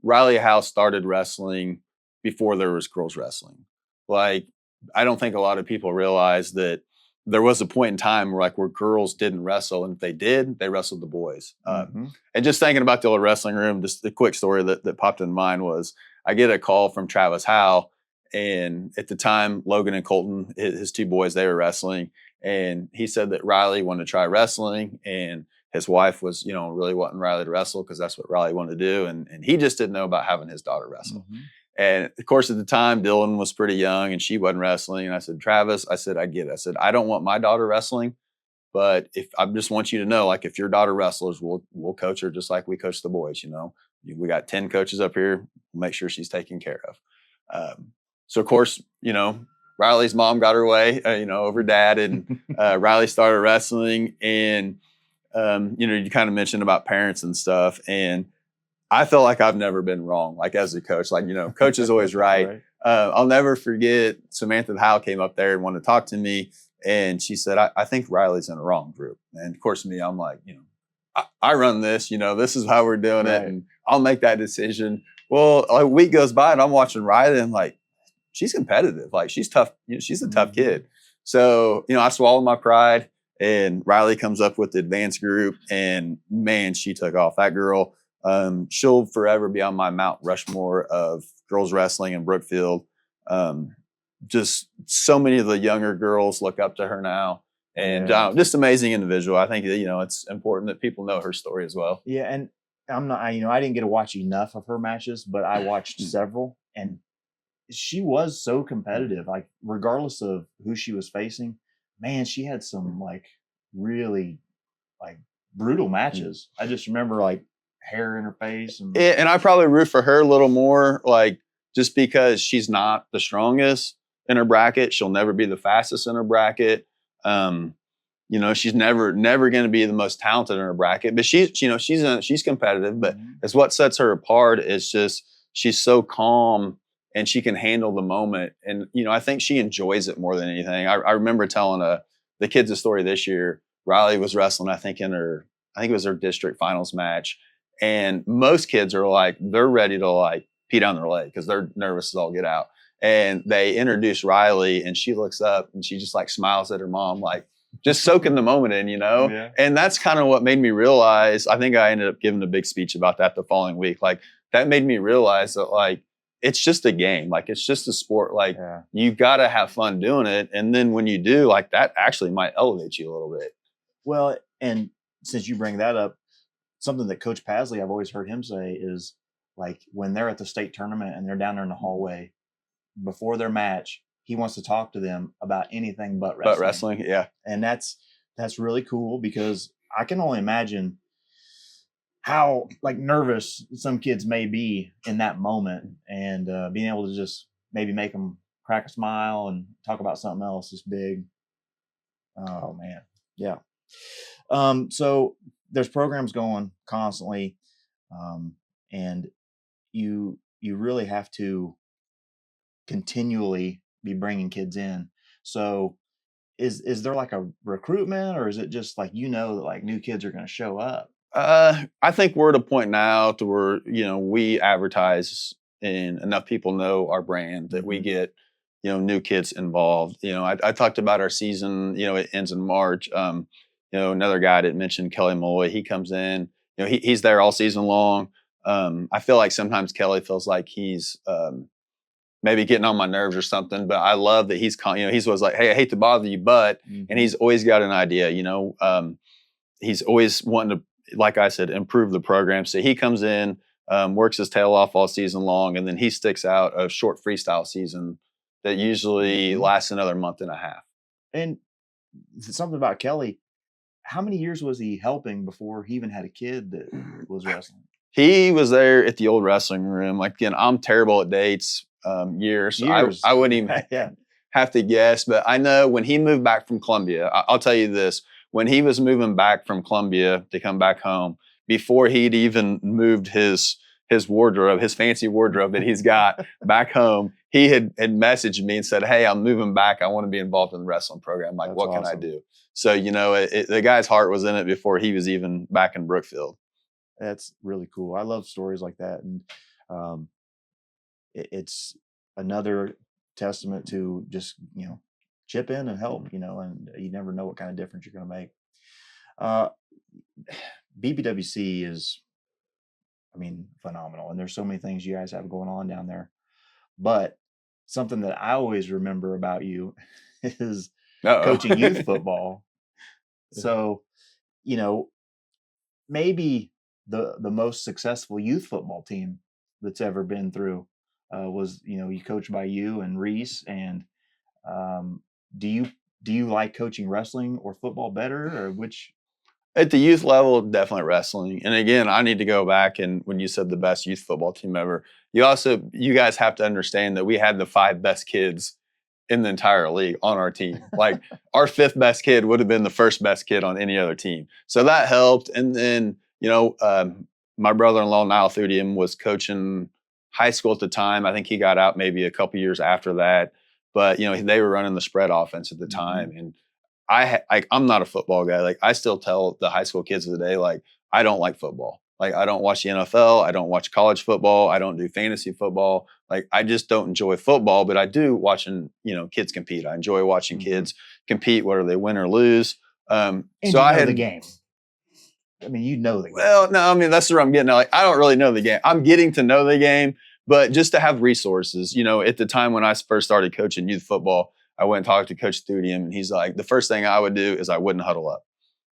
Riley Howe started wrestling before there was girls wrestling. Like, I don't think a lot of people realize that there was a point in time where girls didn't wrestle, and if they did, they wrestled the boys. Mhm. And just thinking about the old wrestling room, just a quick story that popped in mind was I get a call from Travis Howe, and at the time, Logan and Colton, his two boys, they were wrestling, and he said that Riley wanted to try wrestling, and his wife was, really wanting Riley to wrestle because that's what Riley wanted to do. And he just didn't know about having his daughter wrestle. Mhm. And of course, at the time, Dylan was pretty young and she wasn't wrestling. And I said, Travis, I get it. I said, I don't want my daughter wrestling, but if I just want you to know, like, if your daughter wrestles, we'll coach her just like we coach the boys. We got 10 coaches up here. We'll make sure she's taken care of. So of course, Riley's mom got her way, over dad, and Riley started wrestling, and You kind of mentioned about parents and stuff, and I feel like I've never been wrong, like as a coach. Like, coach is always right. Right. I'll never forget Samantha Howe came up there and wanted to talk to me, and she said, I think Riley's in the wrong group. And of course, me, I'm like, I run this, this is how we're doing Right. it, and I'll make that decision. Well, a week goes by, and I'm watching Riley, and like, she's competitive. Like, she's tough. She's a tough kid. So, I swallowed my pride, and Riley comes up with the advanced group, and man, she took off. That girl, she'll forever be on my Mount Rushmore of girls wrestling in Brookfield. Just so many of the younger girls look up to her now, and Yeah. just amazing individual. I think that, it's important that people know her story as well. Yeah, and I'm not, I didn't get to watch enough of her matches, but I watched several, and she was so competitive. Like, regardless of who she was facing, man, she had some like really like brutal matches. I just remember like hair in her face, and And I probably root for her a little more, like, just because she's not the strongest in her bracket. She'll never be the fastest in her bracket. She's never going to be the most talented in her bracket, but she's competitive, but it's what sets her apart is just, she's so calm and she can handle the moment. And, I think she enjoys it more than anything. I remember telling the kids a story this year. Riley was wrestling, I think it was her district finals match. And most kids are like, they're ready to like pee down their leg because they're nervous as all get out. And they introduce Riley, and she looks up and she just like smiles at her mom, like just soaking the moment in, Yeah. And that's kind of what made me realize, I think I ended up giving a big speech about that the following week. Like, that made me realize that, like, it's just a game. Like, it's just a sport. Like, you got to have fun doing it. And then when you do, like, that actually might elevate you a little bit. well, and since you bring that up, something that Coach Pasley, I've always heard him say is, like, when they're at the state tournament and they're down there in the hallway before their match, he wants to talk to them about anything but wrestling. But wrestling, yeah. And that's really cool, because I can only imagine how like nervous some kids may be in that moment, and being able to just maybe make them crack a smile and talk about something else is big. Oh man. Yeah. So there's programs going constantly, and you really have to continually be bringing kids in. So is there like a recruitment, or is it just like, that like new kids are going to show up? I think we're at a point now to where, we advertise and enough people know our brand that we get, new kids involved. I talked about our season, it ends in March. Another guy that mentioned, Kelly Malloy, he comes in, he's there all season long. I feel like sometimes Kelly feels like he's maybe getting on my nerves or something, but I love that he's always like, hey, I hate to bother you, but, and he's always got an idea, he's always wanting to, like I said, improve the program. So he comes in, works his tail off all season long, and then he sticks out a short freestyle season that usually lasts another month and a half. And something about Kelly, how many years was he helping before he even had a kid that was wrestling? He was there at the old wrestling room. Like, again, I'm terrible at dates, years. So I wouldn't even have to guess. But I know when he moved back from Columbia, I'll tell you this. When he was moving back from Columbia to come back home, before he'd even moved his wardrobe, his fancy wardrobe that he's got back home, he had messaged me and said, hey, I'm moving back. I want to be involved in the wrestling program. Like, what can I do? So, the guy's heart was in it before he was even back in Brookfield. That's really cool. I love stories like that. And it's another testament to just, chip in and help, and you never know what kind of difference you're going to make. BBWC is, phenomenal. And there's so many things you guys have going on down there. But something that I always remember about you is coaching youth football. So, maybe the most successful youth football team that's ever been through was, you coached by you and Reese. And do you like coaching wrestling or football better, or which? At the youth level, definitely wrestling. And again, I need to go back, and when you said the best youth football team ever, you guys have to understand that we had the 5 best kids in the entire league on our team. Like our fifth best kid would have been the first best kid on any other team. So that helped. And then, my brother-in-law, Niall Thudium, was coaching high school at the time. I think he got out maybe a couple years after that. But, they were running the spread offense at the time. And I'm not a football guy. Like I still tell the high school kids of the day, like, I don't like football. Like I don't watch the NFL. I don't watch college football. I don't do fantasy football. Like I just don't enjoy football, but I do watching, kids compete. I enjoy watching kids compete, whether they win or lose. And so I had the game. I mean, you know the game. Well, no, I mean that's where I'm getting at. Like I don't really know the game. I'm getting to know the game, but just to have resources. At the time when I first started coaching youth football, I went and talked to Coach Thudium, and he's like, the first thing I would do is I wouldn't huddle up.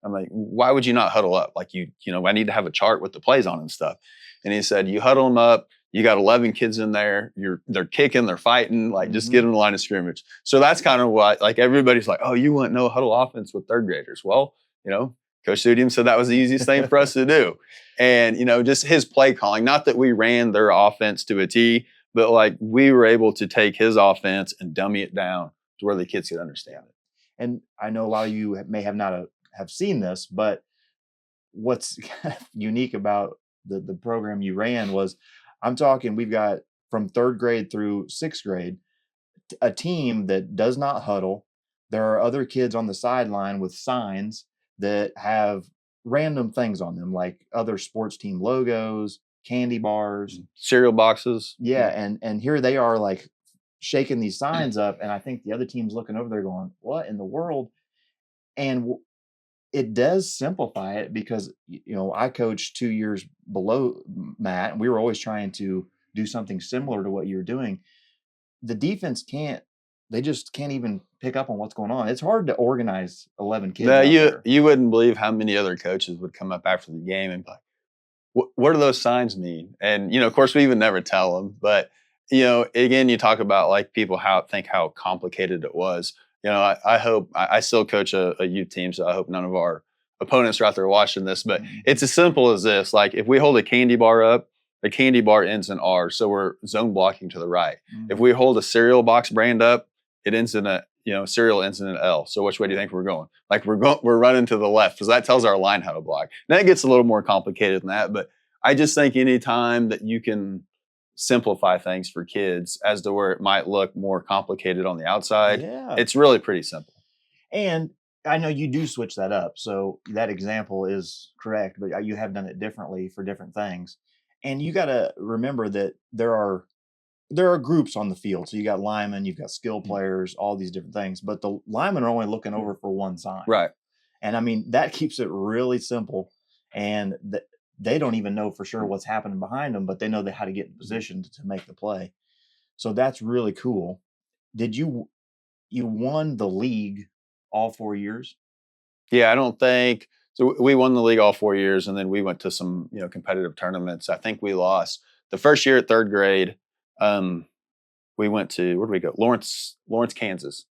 I'm like, why would you not huddle up? Like I need to have a chart with the plays on and stuff. And he said, you huddle them up. You got 11 kids in there. They're kicking, they're fighting. Like just get in the line of scrimmage. So that's kind of what, like everybody's like, oh, you want no huddle offense with third graders? Well, Coach Thudium said that was the easiest thing for us to do. And just his play calling. Not that we ran their offense to a T, but like we were able to take his offense and dummy it down to where the kids could understand it. And I know a lot of you may have not have seen this, but what's unique about the program you ran was, I'm talking, we've got from third grade through sixth grade, a team that does not huddle. There are other kids on the sideline with signs that have random things on them, like other sports team logos, candy bars, cereal boxes. Yeah. And here they are like shaking these signs up. And I think the other team's looking over there going, what in the world? And it does simplify it because, I coached 2 years below Matt, and we were always trying to do something similar to what you're doing. The defense they just can't even pick up on what's going on. It's hard to organize 11 kids. No, you wouldn't believe how many other coaches would come up after the game and be like, what do those signs mean? And, of course, we would never tell them. But, again, you talk about like people how complicated it was. I hope I still coach a youth team, so I hope none of our opponents are out there watching this. But it's as simple as this. Like if we hold a candy bar up, the candy bar ends in R, so we're zone blocking to the right. If we hold a cereal box brand up, it ends in a cereal ends in an L. So which way do you think we're going? Like we're running to the left because that tells our line how to block. Now it gets a little more complicated than that, but I just think any time that you can simplify things for kids as to where it might look more complicated on the outside, it's really pretty simple. And I know you do switch that up. So that example is correct, but you have done it differently for different things. And you got to remember that there are groups on the field. So you got linemen, you've got skill players, all these different things, but the linemen are only looking over for one sign. Right. And I mean, that keeps it really simple. And they don't even know for sure what's happening behind them, but they know how to get in position to make the play. So that's really cool. Did you won the league all 4 years? Yeah, I don't think so. We won the league all 4 years, and then we went to some competitive tournaments. I think we lost the first year at third grade. We went to, where did we go? Lawrence, Kansas.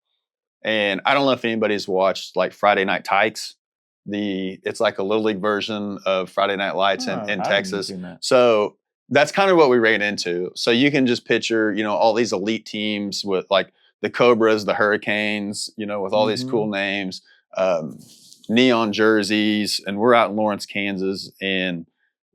And I don't know if anybody's watched like Friday Night Tykes. It's like a little league version of Friday Night Lights in Texas. So that's kind of what we ran into. So you can just picture, all these elite teams with like the Cobras, the Hurricanes, with all these cool names, neon jerseys, and we're out in Lawrence, Kansas, and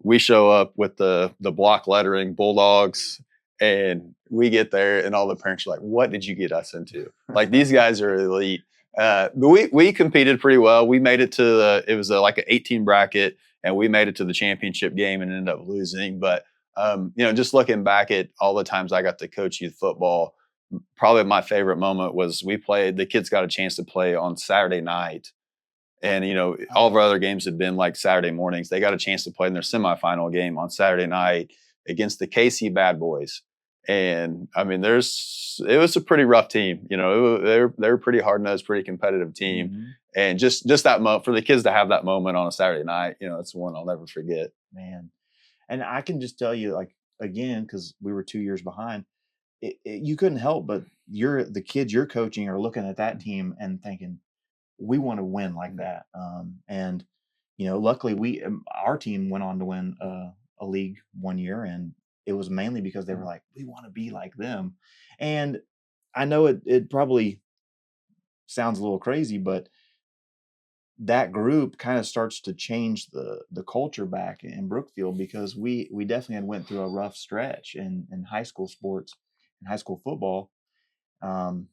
we show up with the block lettering Bulldogs, and we get there, and all the parents are like, "What did you get us into?" Like these guys are elite. But we competed pretty well. We made it to it was like an 18 bracket, and we made it to the championship game and ended up losing. But just looking back at all the times I got to coach youth football, probably my favorite moment was the kids got a chance to play on Saturday night. And, all of our other games had been like Saturday mornings. They got a chance to play in their semifinal game on Saturday night against the KC Bad Boys. And I mean, it was a pretty rough team. They were pretty hard nosed, pretty competitive team. And just that moment for the kids to have that moment on a Saturday night, it's one I'll never forget. Man. And I can just tell you, like, again, because we were 2 years behind, you couldn't help but the kids you're coaching are looking at that team and thinking, we want to win like that. And luckily our team went on to win a league 1 year, and it was mainly because they were like, we want to be like them. And I know it probably sounds a little crazy, but that group kind of starts to change the culture back in Brookfield, because we definitely had went through a rough stretch in high school sports and high school football. Um,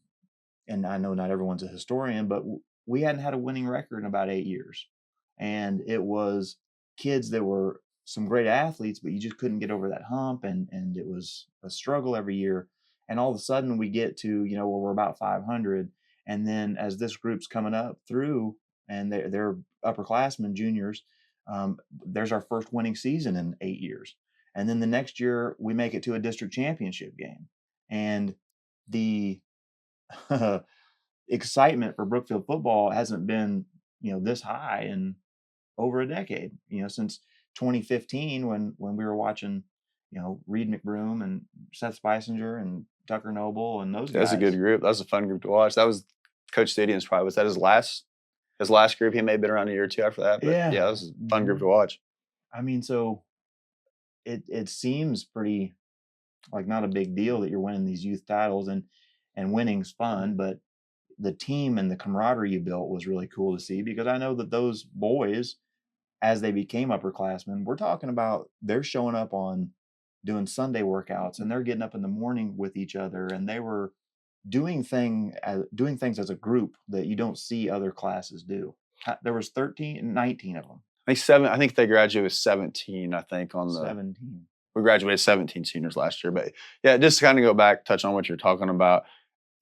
and I know not everyone's a historian, but we hadn't had a winning record in about 8 years. And it was kids that were some great athletes, but you just couldn't get over that hump. And it was a struggle every year. And all of a sudden we get to, where we're about 500. And then as this group's coming up through, and they're upperclassmen, juniors, there's our first winning season in 8 years. And then the next year we make it to a district championship game. And the excitement for Brookfield football hasn't been, this high in over a decade, since 2015, when we were watching, Reed McBroom and Seth Spicinger and Tucker Noble and those That's guys. a good group. That was a fun group to watch. That was Coach Stadium's probably, was that his last group? He may have been around a year or two after that. But Yeah. yeah, that was a fun group to watch. I mean, so it seems pretty like not a big deal that you're winning these youth titles, and winning's fun, but the team and the camaraderie you built was really cool to see, because I know that those boys, as they became upperclassmen, we're talking about they're showing up on doing Sunday workouts, and they're getting up in the morning with each other, and they were doing things as a group that you don't see other classes do. There was 19 of them. I think they graduated with 17, I think, on the 17. We graduated 17 seniors last year. But yeah, just to kind of go back, touch on what you're talking about.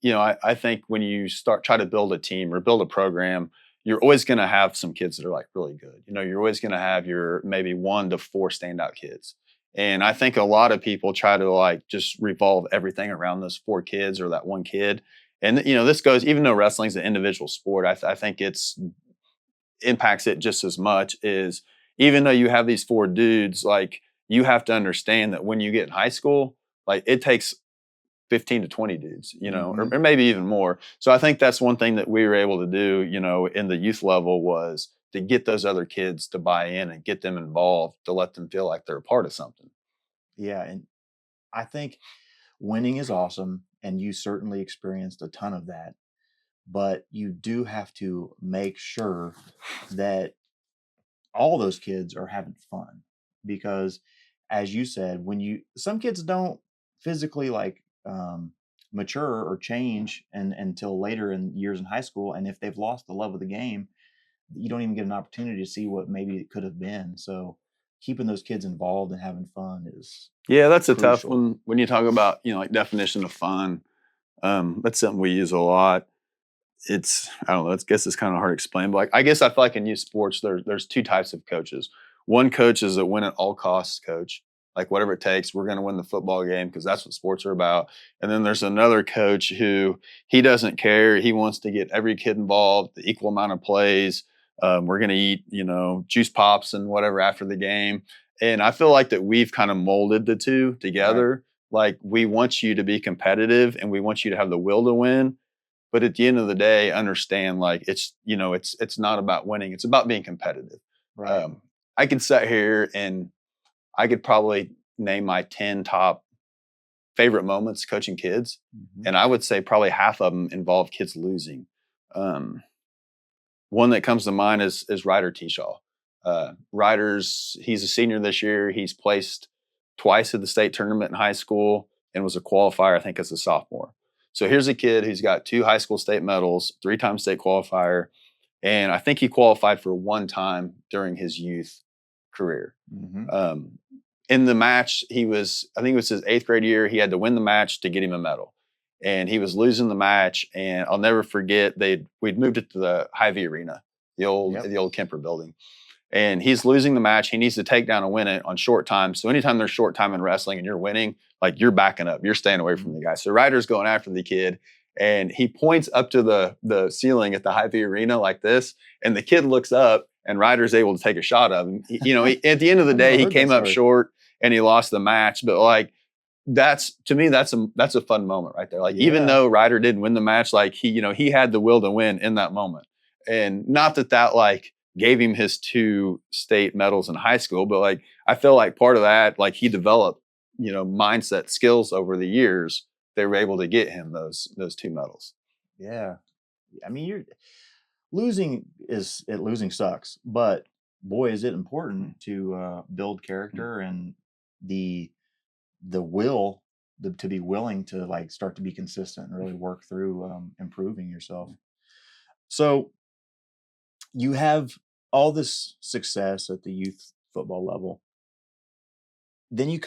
I think when you try to build a team or build a program, you're always going to have some kids that are like really good. You're always going to have your maybe 1 to 4 standout kids. And I think a lot of people try to like just revolve everything around those 4 kids or that one kid. And this goes, even though wrestling's an individual sport, I think it's impacts it just as much. Is even though you have these 4 dudes, like you have to understand that when you get in high school, like it takes 15 to 20 dudes, Mhm. or maybe even more. So I think that's one thing that we were able to do, in the youth level, was to get those other kids to buy in and get them involved, to let them feel like they're a part of something. Yeah, and I think winning is awesome, and you certainly experienced a ton of that. But you do have to make sure that all those kids are having fun, because, as you said, some kids don't physically like mature or change until later in years in high school, and if they've lost the love of the game, you don't even get an opportunity to see what maybe it could have been. So keeping those kids involved and having fun is Yeah, that's a tough crucial. one. When you talk about, like definition of fun, that's something we use a lot. I don't know, I guess it's kind of hard to explain, but like, I guess I feel like in youth sports, there's 2 types of coaches. One coach is a win at all costs coach, like whatever it takes, we're going to win the football game because that's what sports are about. And then there's another coach who he doesn't care. He wants to get every kid involved, the equal amount of plays. We're going to eat, juice pops and whatever after the game. And I feel like that we've kind of molded the 2 together. Like we want you to be competitive and we want you to have the will to win. But at the end of the day, understand like it's not about winning. It's about being competitive. Right. I could sit here and I could probably name my 10 top favorite moments coaching kids, Mhm. and I would say probably half of them involve kids losing. Um, One that comes to mind is Ryder T-Shaw. He's a senior this year. He's placed twice at the state tournament in high school and was a qualifier, I think, as a sophomore. So here's a kid who's got 2 high school state medals, 3-time state qualifier, and I think he qualified for 1 time during his youth career. Mhm. In the match, I think it was his 8th grade year, he had to win the match to get him a medal. And he was losing the match, and I'll never forget, we'd moved it to the Hy-Vee Arena, the old Kemper building. And he's losing the match. He needs to take down and win it on short time. So anytime there's short time in wrestling and you're winning, like you're backing up, you're staying away from the guy. So Ryder's going after the kid, and he points up to the ceiling at the Hy-Vee Arena like this, and the kid looks up, and Ryder's able to take a shot of him. At the end of the day, he came up short and he lost the match. But like that's a fun moment right there. Like even though Ryder didn't win the match, like he had the will to win in that moment, and not that like gave him his 2 state medals in high school, but like I feel like part of that, like he developed mindset skills over the years they were able to get him those 2 medals. Yeah. I mean, losing sucks, but boy, is it important to build character and the will to be willing to like start to be consistent and really work through improving yourself. So you have all this success at the youth football level. Then you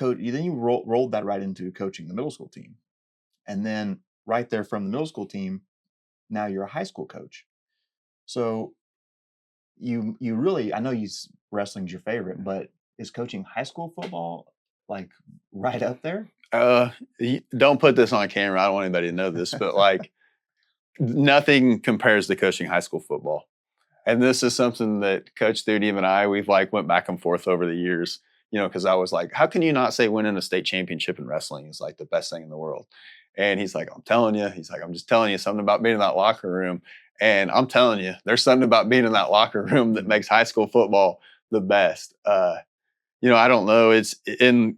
rolled that right into coaching the middle school team, and then right there from the middle school team, now you're a high school coach. So you really, I know wrestling's your favorite, but is coaching high school football like right up there? Don't put this on camera. I don't want anybody to know this, but like nothing compares to coaching high school football. And this is something that Coach Thudie and I, we've like went back and forth over the years, because I was like, how can you not say winning a state championship in wrestling is like the best thing in the world? And he's like, I'm telling you, I'm just telling you something about being in that locker room. And I'm telling you, there's something about being in that locker room that makes high school football the best. I don't know. It's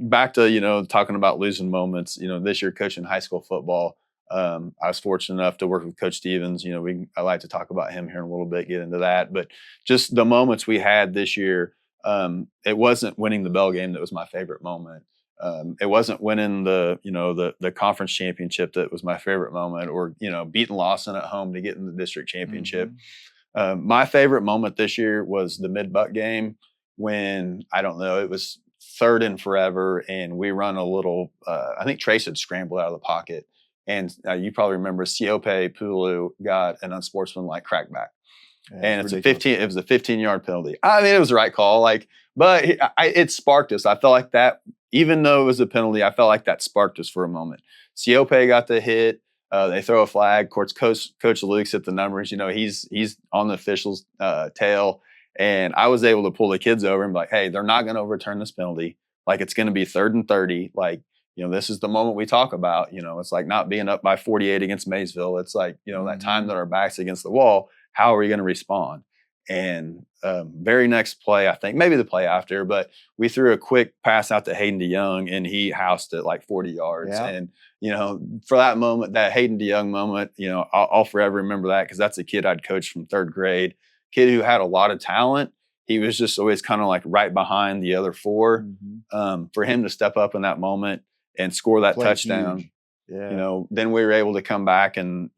back to, talking about losing moments, this year coaching high school football. I was fortunate enough to work with Coach Stevens. I like to talk about him here in a little bit, get into that. But just the moments we had this year, it wasn't winning the bell game that was my favorite moment. It wasn't winning the conference championship that was my favorite moment, or beating Lawson at home to get in the district championship. Mm-hmm. My favorite moment this year was the mid-buck game when it was 3rd and forever, and we run a little. I think Trace had scrambled out of the pocket. And you probably remember Siope Pulu got an unsportsmanlike crackback. Yeah, and it was a 15-yard penalty. I mean, it was the right call. But it sparked us. I felt like that, even though it was a penalty, I felt like that sparked us for a moment. Siope got the hit. They throw a flag. Of course, Coach Luke's at the numbers. He's on the official's tail. And I was able to pull the kids over and be like, hey, they're not going to overturn this penalty. It's going to be 3rd and 30. This is the moment we talk about. It's like not being up by 48 against Maysville. It's like, that time that our back's against the wall, how are we going to respond? And very next play, I think, maybe the play after, but we threw a quick pass out to Hayden DeYoung, and he housed it like 40 yards. Yeah. And, for that moment, that Hayden DeYoung moment, I'll forever remember that, because that's a kid I'd coached from 3rd grade, kid who had a lot of talent. He was just always kind of like right behind the other 4. Mm-hmm. For him to step up in that moment and score that touchdown, then we were able to come back and,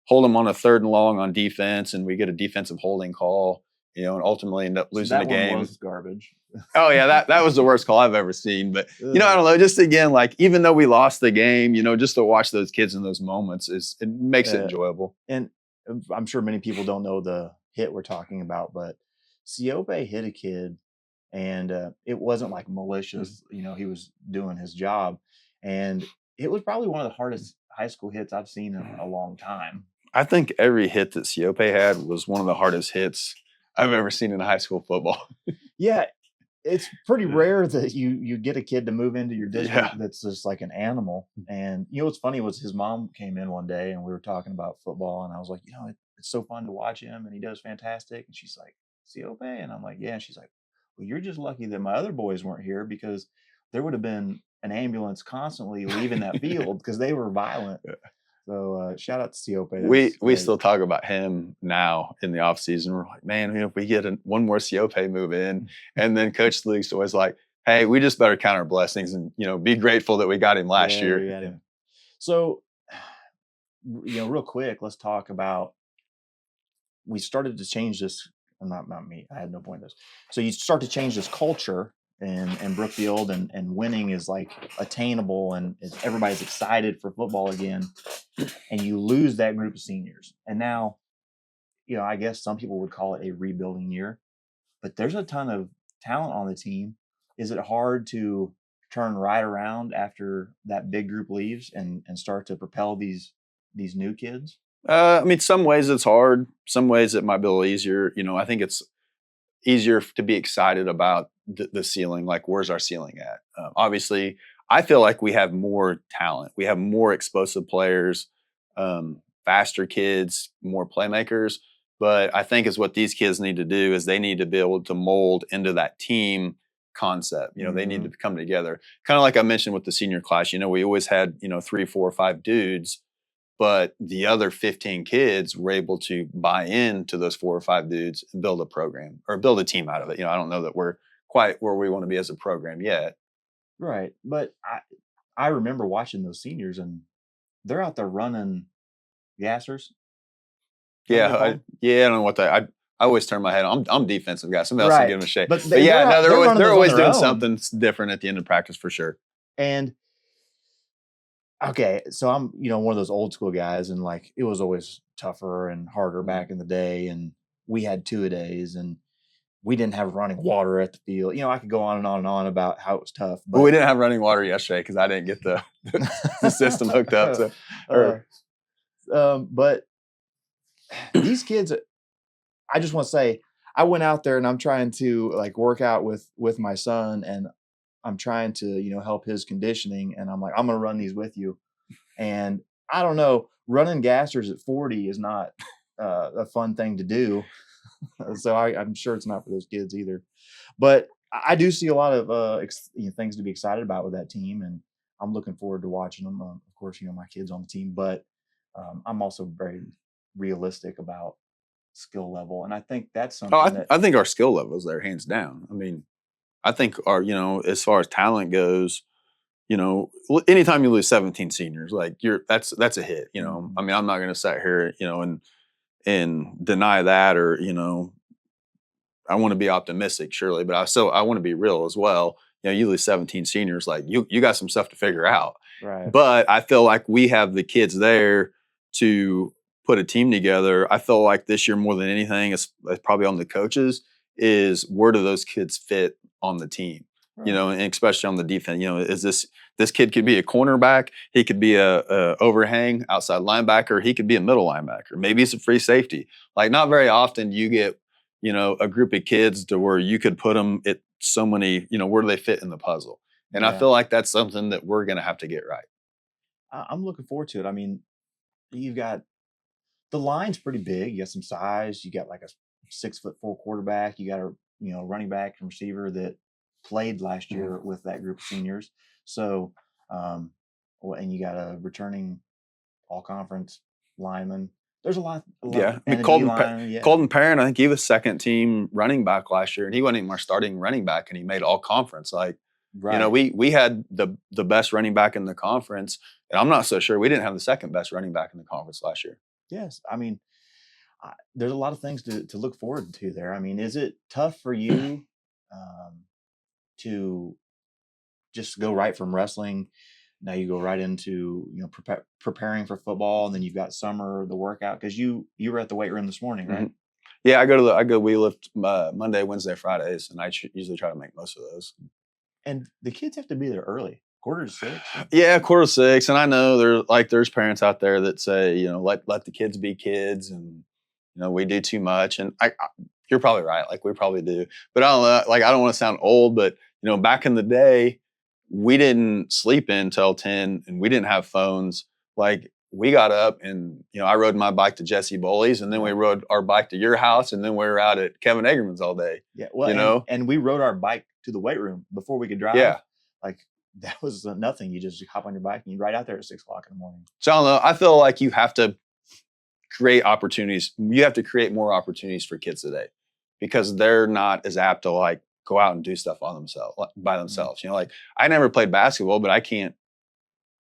hold them on a 3rd and long on defense, and we get a defensive holding call, and ultimately end up losing the game. One was garbage. Oh yeah, that was the worst call I've ever seen. But I don't know, just again, even though we lost the game, just to watch those kids in those moments it makes it enjoyable. And I'm sure many people don't know the hit we're talking about, but Siope hit a kid, and it wasn't like malicious. He was doing his job, and it was probably one of the hardest high school hits I've seen in a long time. I think every hit that Siope had was one of the hardest hits I've ever seen in high school football. Yeah, it's pretty rare that you get a kid to move into your district that's just like an animal. And what's funny was his mom came in one day and we were talking about football, and I was like, it's so fun to watch him and he does fantastic. And she's like, Siope? And I'm like, yeah. And she's like, well, you're just lucky that my other boys weren't here, because there would have been an ambulance constantly leaving that field because they were violent. So shout out to Siope. We still talk about him now in the off season. We're like, man, if we get one more Siope move in, and then Coach Luke's always like, hey, we just better count our blessings and be grateful that we got him last year. We got him. So, real quick, let's talk about. We started to change this. Not me. I had no point in this. So you start to change this culture in Brookfield, and winning is like attainable, and everybody's excited for football again, and you lose that group of seniors. And now, I guess some people would call it a rebuilding year, but there's a ton of talent on the team. Is it hard to turn right around after that big group leaves and start to propel these new kids? Some ways it's hard. Some ways it might be a little easier. I think it's easier to be excited about the ceiling. Like, where's our ceiling at? Obviously, I feel like we have more talent. We have more explosive players, faster kids, more playmakers. But I think is what these kids need to do is they need to be able to mold into that team concept. They need Mhm. to come together. Kind of like I mentioned with the senior class, we always had, 3, 4, or 5 dudes, but the other 15 kids were able to buy into those 4 or 5 dudes and build a program or build a team out of it. I don't know that we're quite where we want to be as a program yet. Right. But I remember watching those seniors, and they're out there running gassers. Is that what Yeah, they call 'em? yeah, I don't know what that. I always turn my head. I'm a defensive guy. Somebody else can Right. give them a shake. But But yeah, no, they're running they're those on always their doing own. something different at the end of practice for sure. And okay, so I'm, one of those old school guys, and like it was always tougher and harder Mhm. back in the day, and we had two-a-days, and we didn't have running water at the field. I could go on and on and on about how it was tough, Well, we but didn't have running water yesterday because I didn't get the system hooked up. So, uh, or but these kids, I just want to say, I went out there and I'm trying to like work out with my son, and I'm trying to help his conditioning, and I'm like, I'm gonna run these with you, and I don't know, running gassers at 40 is not a fun thing to do. So I'm sure it's not for those kids either. But I do see a lot of things to be excited about with that team, and I'm looking forward to watching them. Of course, my kids on the team, but I'm also very realistic about skill level, and I think that's oh, something that I think our skill level is there hands down. I mean, I think our as far as talent goes, anytime you lose 17 seniors, like that's a hit. Mhm. I mean, I'm not going to sit here, and deny that or I want to be optimistic, surely, but I want to be real as well. You lose 17 seniors, like you got some stuff to figure out. Right. But I feel like we have the kids there to put a team together. I feel like this year more than anything, is probably on the coaches, is where do those kids fit on the team? Right. And especially on the defense. Is this kid could be a cornerback, he could be a overhang outside linebacker, he could be a middle linebacker, maybe it's a free safety. Like not very often you get a group of kids to where you could put them at so many, where do they fit in the puzzle? And I Yeah. feel like that's something that we're going to have to get right. I'm looking forward to it. I mean, you've got the line's pretty big. You got some size. You got like a 6'4" quarterback. You got a running back and receiver that played last Mhm. year with that group of seniors. So, and you got a returning all conference lineman. There's a lot, Yeah, I mean and a D line. Yeah, Colton Parn, I think he was second team running back last year, and he wasn't even our starting running back, and he made all conference. Like, right. we had the best running back in the conference, and I'm not so sure we didn't have the second best running back in the conference last year. Yes, I mean, there's a lot of things to look forward to there. I mean, is it tough for you um, to just go right from wrestling? Now you go right into preparing for football, and then you've got summer, the workout, because you were at the weight room this morning, right? Mhm. Yeah, we lift Monday, Wednesday, Fridays, and I usually try to make most of those. And the kids have to be there early, 5:45. Yeah, 5:45, and I know there's parents out there that say, let the kids be kids, and we do too much, and you're probably right, like we probably do, but I don't know, like I don't want to sound old, but back in the day, we didn't sleep in till 10, and we didn't have phones. Like we got up, and I rode my bike to Jesse Bowley's, and then we Right. rode our bike to your house, and then we were out at Kevin Eggerman's all day. Yeah, well, You know, and we rode our bike to the weight room before we could drive. yeah. Like that was nothing. You just hop on your bike and you ride out there at 6 o'clock in the morning. So I don't know. I feel like you have to create opportunities. You have to create more opportunities for kids today because they're not as apt to like go out and do stuff on themselves by themselves. Like I never played basketball, but I can't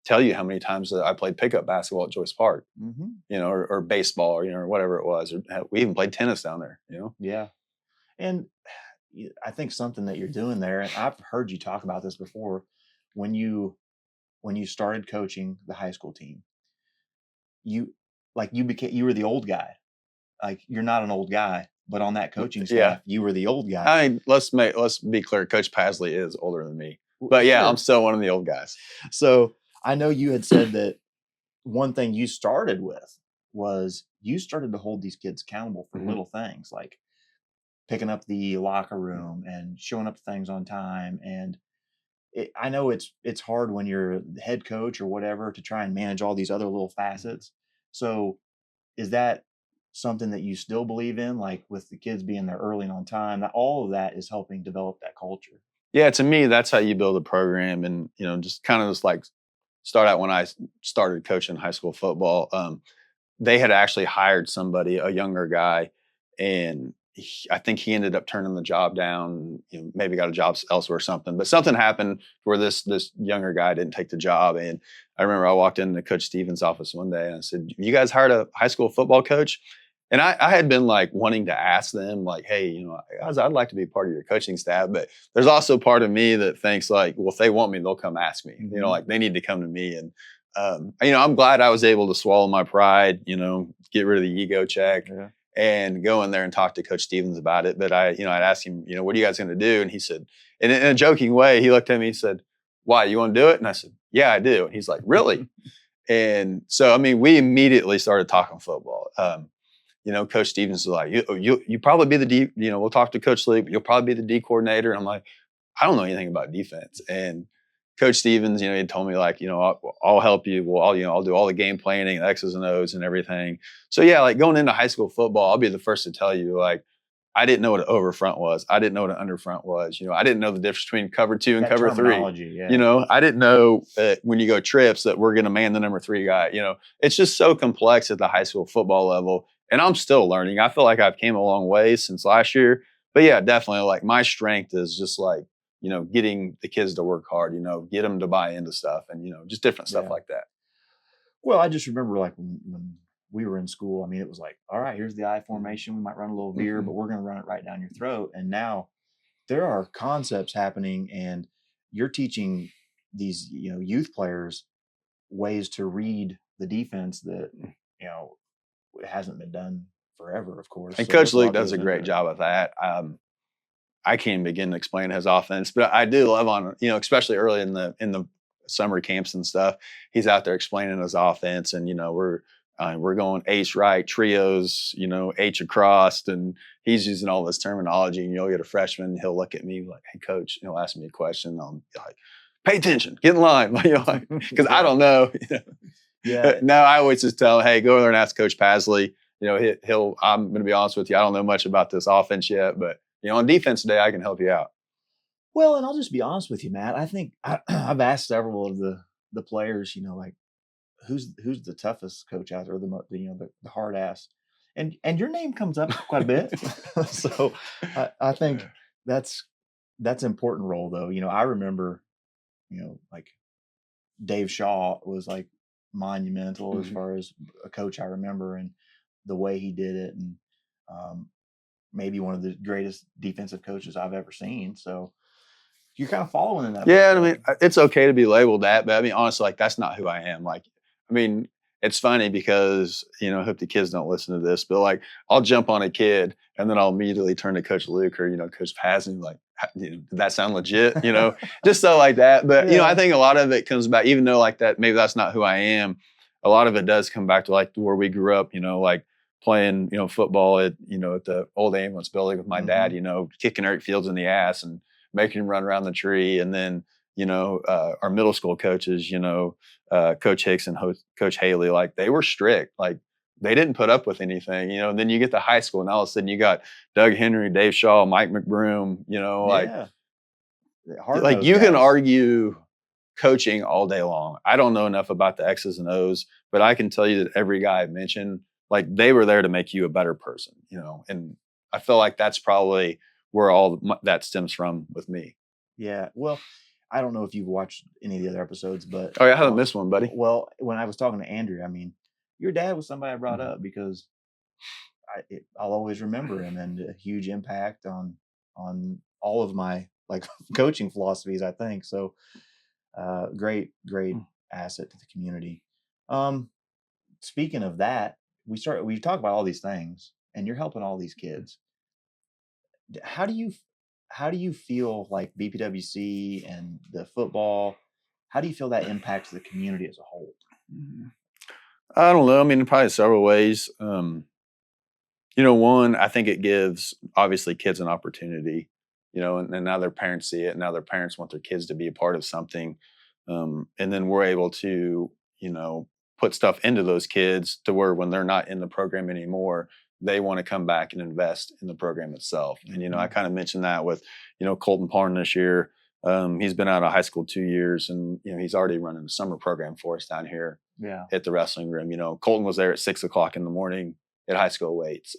tell you how many times that I played pickup basketball at Joyce Park, Mm-hmm. or baseball, or whatever it was. Or we even played tennis down there. Yeah, and I think something that you're doing there, and I've heard you talk about this before, when you started coaching the high school team, you you were the old guy. Like you're not an old guy, but on that coaching Yeah. staff, you were the old guy. I mean, let's be clear. Coach Pasley is older than me, but yeah, Sure. I'm still one of the old guys. So I know you had said that one thing you started with was you started to hold these kids accountable for Mhm. little things like picking up the locker room and showing up to things on time. And I know it's hard when you're the head coach or whatever to try and manage all these other little facets. So is that something that you still believe in, like with the kids being there early and on time? That all of that is helping develop that culture. Yeah, to me, that's how you build a program, and just kind of just like start out when I started coaching high school football. They had actually hired somebody, a younger guy, and I think he ended up turning the job down. Maybe got a job elsewhere or something. But something happened where this younger guy didn't take the job. And I remember I walked into Coach Stevens' office one day and I said, "You guys hired a high school football coach?" And I had been like wanting to ask them, like, "Hey, guys, I'd like to be part of your coaching staff." But there's also part of me that thinks like, well, if they want me, they'll come ask me. Like they need to come to me. And I'm glad I was able to swallow my pride, get rid of the ego check Yeah. and go in there and talk to Coach Stevens about it. But I'd ask him, what are you guys going to do? And he said, in a joking way, he looked at me and said, "Why, you want to do it?" And I said, "Yeah, I do." And he's like, "Really?" And so, we immediately started talking football. Coach Stevens was like, you probably be the D, we'll talk to Coach Lee, but you'll probably be the D coordinator. And I'm like, I don't know anything about defense. And Coach Stevens, he told me like, I'll help you. Well, I'll do all the game planning, X's and O's and everything. So yeah, like going into high school football, I'll be the first to tell you, like, I didn't know what an over front was. I didn't know what an under front was. I didn't know the difference between cover 2 and That cover 3. terminology, yeah. I didn't know that when you go trips that we're going to man the number 3 guy. It's just so complex at the high school football level. And I'm still learning. I feel like I've came a long way since last year. But yeah, definitely like my strength is just like, getting the kids to work hard, get them to buy into stuff and, just different stuff Yeah. like that. Well, I just remember like when we were in school, it was like, all right, here's the I formation. We might run a little veer, but we're going to run it right down your throat. And now there are concepts happening and you're teaching these, youth players ways to read the defense that, it hasn't been done forever, of course. And So Coach there's a lot Luke that does a goes great into it. job of that. I can't begin to explain his offense, but I do love on, especially early in the summer camps and stuff. He's out there explaining his offense, and we're going ace right, trios, H across, and he's using all this terminology. And you'll get a freshman, he'll look at me like, "Hey, coach," he'll ask me a question. I'll be like, "Pay attention, get in line," because I don't know. Yeah. No, I always just tell him, "Hey, go over there and ask Coach Pasley." He'll. I'm going to be honest with you. I don't know much about this offense yet, but on defense today, I can help you out. Well, and I'll just be honest with you, Matt. I think I've asked several of the players, like who's the toughest coach out there, the hard ass, and your name comes up quite a bit. So I think that's important role though. I remember, like Dave Shaw was like monumental as far as a coach I remember and the way he did it, and maybe one of the greatest defensive coaches I've ever seen. So you're kind of following in that. Yeah, it's okay to be labeled that, but honestly, like that's not who I am. Like, it's funny because I hope the kids don't listen to this, but like I'll jump on a kid and then I'll immediately turn to Coach Luke or Coach Paz and like, did that sound legit? Just so like that. But Yeah. I think a lot of it comes back, even though like that maybe that's not who I am. A lot of it does come back to like where we grew up. Like playing football at at the old ambulance building with my dad. Kicking Eric Fields in the ass and making him run around the tree, and then our middle school coaches, Coach Hicks and Coach Haley, like they were strict, like they didn't put up with anything, and then you get to high school and all of a sudden you got Doug Henry, Dave Shaw, Mike McBroom, Yeah. like you can argue coaching all day long. I don't know enough about the X's and O's, but I can tell you that every guy I mentioned, like they were there to make you a better person, and I feel like that's probably where all that stems from with me. Yeah. Well, I don't know if you've watched any of the other episodes, but Oh, yeah, I haven't missed one, buddy. Well, when I was talking to Andrew, your dad was somebody I brought up because I'll always remember him and a huge impact on all of my like coaching philosophies. I think so. Great asset to the community. Speaking of that, we talk about all these things, and you're helping all these kids. How do you feel like BPWC and the football? How do you feel that impacts the community as a whole? I don't know. Probably several ways. One, I think it gives obviously kids an opportunity, and now their parents see it. And now their parents want their kids to be a part of something. And then we're able to, put stuff into those kids to where when they're not in the program anymore, they want to come back and invest in the program itself. And, I kind of mentioned that with, Colton Parn this year. He's been out of high school 2 years, and, he's already running a summer program for us down here Yeah. at the wrestling room. Colton was there at 6:00 in the morning at high school weights.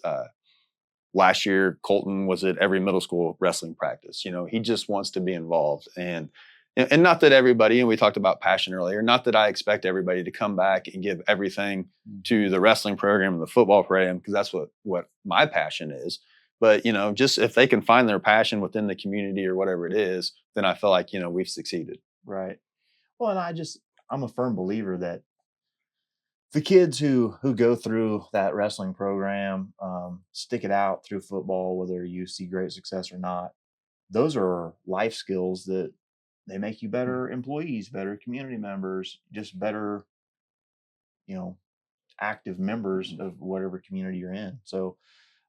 Last year, Colton was at every middle school wrestling practice. He just wants to be involved. And not that everybody, and we talked about passion earlier, not that I expect everybody to come back and give everything to the wrestling program and the football program, because that's what my passion is. But, just if they can find their passion within the community or whatever it is, then I feel like, we've succeeded. Right. Well, and I'm a firm believer that the kids who go through that wrestling program, stick it out through football, whether you see great success or not, those are life skills that they make you better employees, better community members, just better, active members of whatever community you're in. So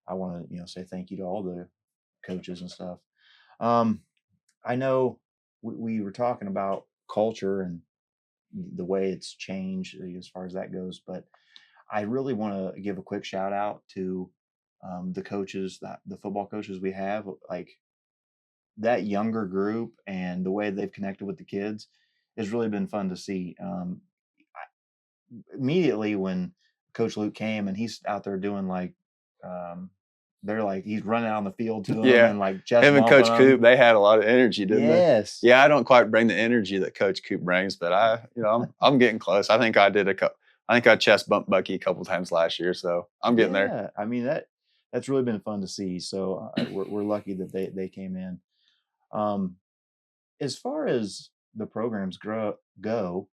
I want to, say thank you to all the coaches and stuff. I know we were talking about culture and the way it's changed as far as that goes, but I really want to give a quick shout out to the coaches, the football coaches we have, like that younger group, and the way they've connected with the kids has really been fun to see. Immediately when Coach Luke came and he's out there doing they're like, he's running out on the field to them and like chest him and bumping Coach them. Coop, they had a lot of energy, didn't they? Yes. Yeah, I don't quite bring the energy that Coach Coop brings, but I'm getting close. I think I did I chest bumped Bucky a couple times last year, so I'm getting there. Yeah, I mean that's really been fun to see. So we're lucky that they came in. As far as the programs go,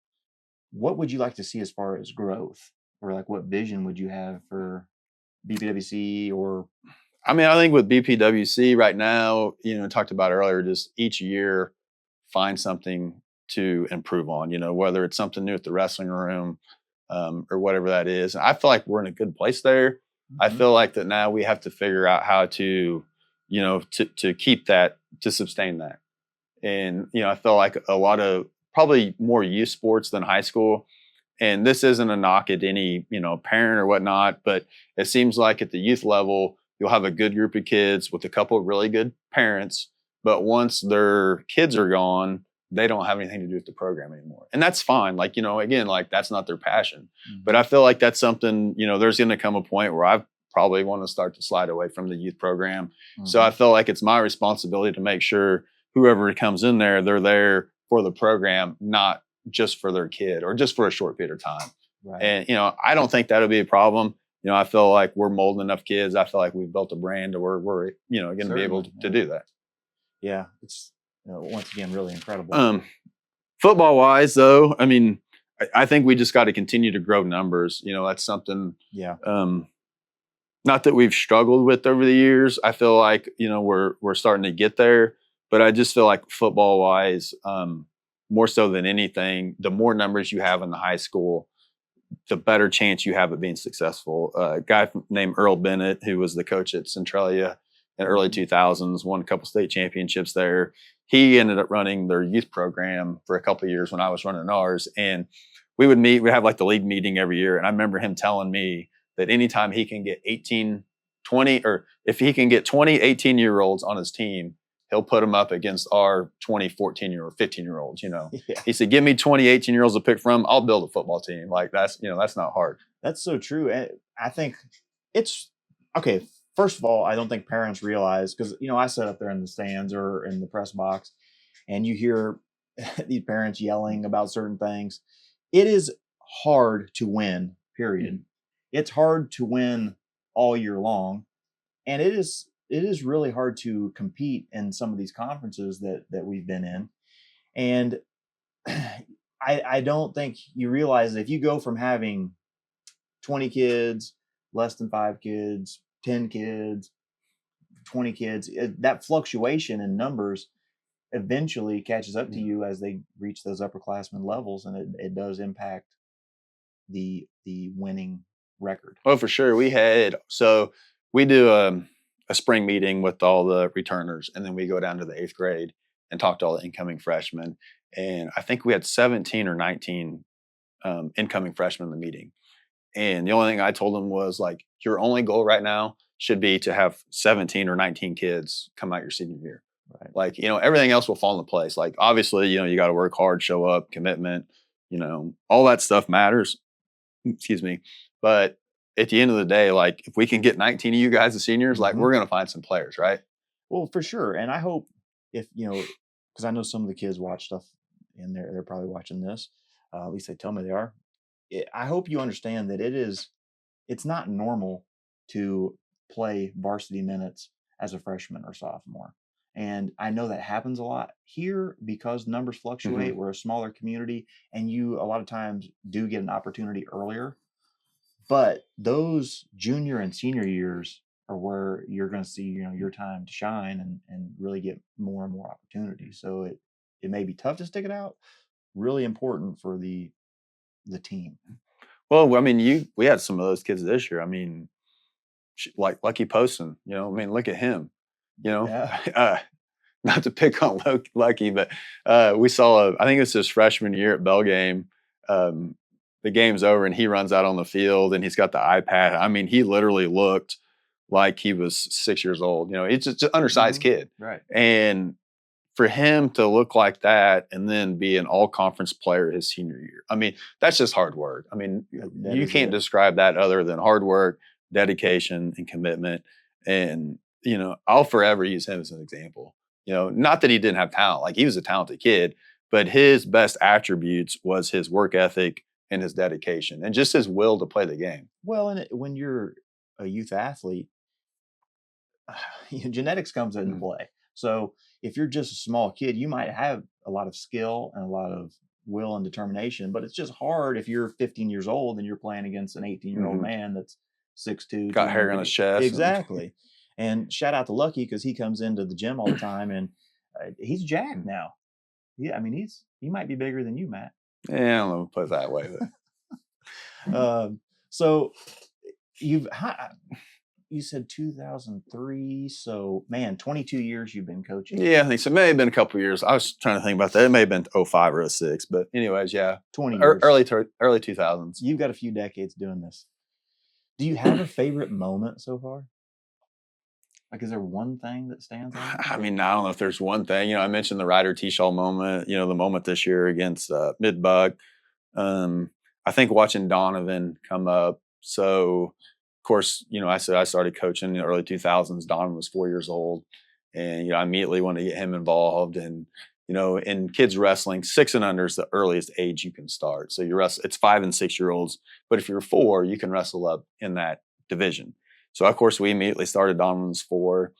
what would you like to see as far as growth, or like what vision would you have for BPWC? Or I mean, I think with BPWC right now, talked about earlier, just each year find something to improve on, whether it's something new at the wrestling room or whatever that is. And I feel like we're in a good place there. I feel like that now we have to figure out how to, to keep that, to sustain that. And, I feel like a lot of probably more youth sports than high school. And this isn't a knock at any, parent or whatnot, but it seems like at the youth level, you'll have a good group of kids with a couple of really good parents. But once their kids are gone, they don't have anything to do with the program anymore. And that's fine. Like, again, like that's not their passion. But I feel like that's something, there's going to come a point where I probably want to start to slide away from the youth program. So I feel like it's my responsibility to make sure whoever comes in there, they're there for the program, not just for their kid or just for a short period of time. right. And, I don't think that'll be a problem. I feel like we're molding enough kids. I feel like we've built a brand where we're going to be able to do that. Yeah, it's once again really incredible. Football wise, though, I mean, I think we just got to continue to grow numbers. That's something. Yeah. Not that we've struggled with over the years. I feel like we're starting to get there, but I just feel like football wise, more so than anything, the more numbers you have in the high school, the better chance you have of being successful. A guy named Earl Bennett, who was the coach at Centralia in the early 2000s, won a couple state championships there. He ended up running their youth program for a couple of years when I was running ours. And we would meet, we'd have like the league meeting every year. And I remember him telling me that anytime he can get 18, 20, or if he can get 20, 18-year-olds on his team, he'll put them up against our 20, 14-year-old, 15-year-olds, Yeah. He said, give me 20, 18-year-olds to pick from. I'll build a football team. Like that's not hard. That's so true. And I think it's okay. First of all, I don't think parents realize, because, I sit up there in the stands or in the press box and you hear these parents yelling about certain things. It is hard to win, period. It's hard to win all year long. And it is really hard to compete in some of these conferences that we've been in. And I don't think you realize that if you go from having 20 kids, less than 5 kids, 10 kids, 20 kids, that fluctuation in numbers eventually catches up to you as they reach those upperclassmen levels, and it does impact the winning record. Oh, for sure. We do a spring meeting with all the returners, and then we go down to the 8th grade and talk to all the incoming freshmen. And I think we had 17 or 19 incoming freshmen in the meeting. And the only thing I told them was, like, your only goal right now should be to have 17 or 19 kids come out your senior year. Right. Like, everything else will fall into place. Like, obviously, you got to work hard, show up, commitment, all that stuff matters. Excuse me. But at the end of the day, like, if we can get 19 of you guys as seniors, like, Mhm. we're going to find some players, right? Well, for sure. And I hope if, because I know some of the kids watch stuff and they're probably watching this. At least they tell me they are. I hope you understand that it's not normal to play varsity minutes as a freshman or sophomore. And I know that happens a lot here because numbers fluctuate. We're a smaller community, and you a lot of times do get an opportunity earlier. But those junior and senior years are where you're going to see, your time to shine and really get more and more opportunities. So it may be tough to stick it out. Really important for the team. Well, I mean, we had some of those kids this year. I mean, like Lucky Poston, I mean, look at him, Yeah. not to pick on Lucky, but we saw, I think it was his freshman year at Bell game. The game's over and he runs out on the field and he's got the iPad. I mean, he literally looked like he was 6 years old. He's just an undersized kid. Right. And for him to look like that and then be an all-conference player his senior year, I mean, that's just hard work. I mean, That you is can't it. describe that other than hard work, dedication, and commitment. And, I'll forever use him as an example. Not that he didn't have talent. Like, he was a talented kid, but his best attributes was his work ethic and his dedication and just his will to play the game. Well, and when you're a youth athlete, genetics comes into Mhm. play. So if you're just a small kid, you might have a lot of skill and a lot of will and determination, but it's just hard if you're 15 years old and you're playing against an 18-year-old Mhm. man that's 6'2", Got hair on his chest. Exactly. And shout out to Lucky because he comes into the gym all the time and he's jacked now. Yeah, I mean he might be bigger than you, Matt. Yeah, I don't know, put it that way. But. So you said 2003, so man, 22 years you've been coaching. Yeah, I think so. It may have been a couple of years. I was trying to think about that. It may have been 05 or 06, but anyways, yeah, 20 years. early 2000s. You've got a few decades doing this. Do you have a favorite moment so far? Like, is there one thing that stands out? I mean, I don't know if there's one thing. I mentioned the Ryder T-Shaw moment. The moment this year against Mid-Buck. I think watching Donovan come up. So, of course, I said I started coaching in the early 2000s. Donovan was 4 years old, and I immediately wanted to get him involved. And in kids wrestling, 6 and under is the earliest age you can start. So it's 5 and 6 year olds, but if you're 4, you can wrestle up in that division. So of course we immediately started Donovan's 4.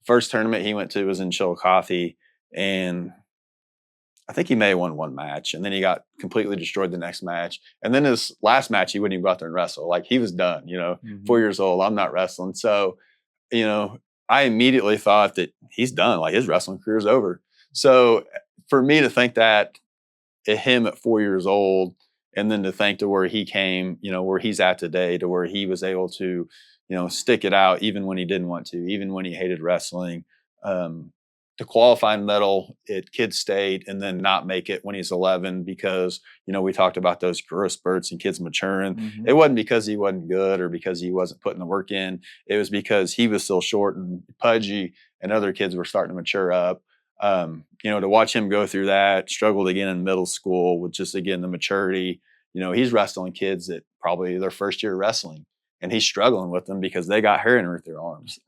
First tournament he went to was in Chillicothe, and I think he may have won one match, and then he got completely destroyed the next match. And then his last match, he wouldn't even go out there and wrestle. Like, he was done, 4 years old. I'm not wrestling. So, I immediately thought that he's done. Like, his wrestling career is over. So for me to think that at him at 4 years old, and then to think to where he came, where he's at today, to where he was able to, stick it out even when he didn't want to, even when he hated wrestling, to qualify medal at Kid State and then not make it when he's 11 because, we talked about those growth spurts and kids maturing. Mhm. It wasn't because he wasn't good or because he wasn't putting the work in. It was because he was still short and pudgy and other kids were starting to mature up. To watch him go through that, struggled again in middle school with just, again, the maturity. He's wrestling kids that probably their first year wrestling, and he's struggling with them because they got hair underneath their arms.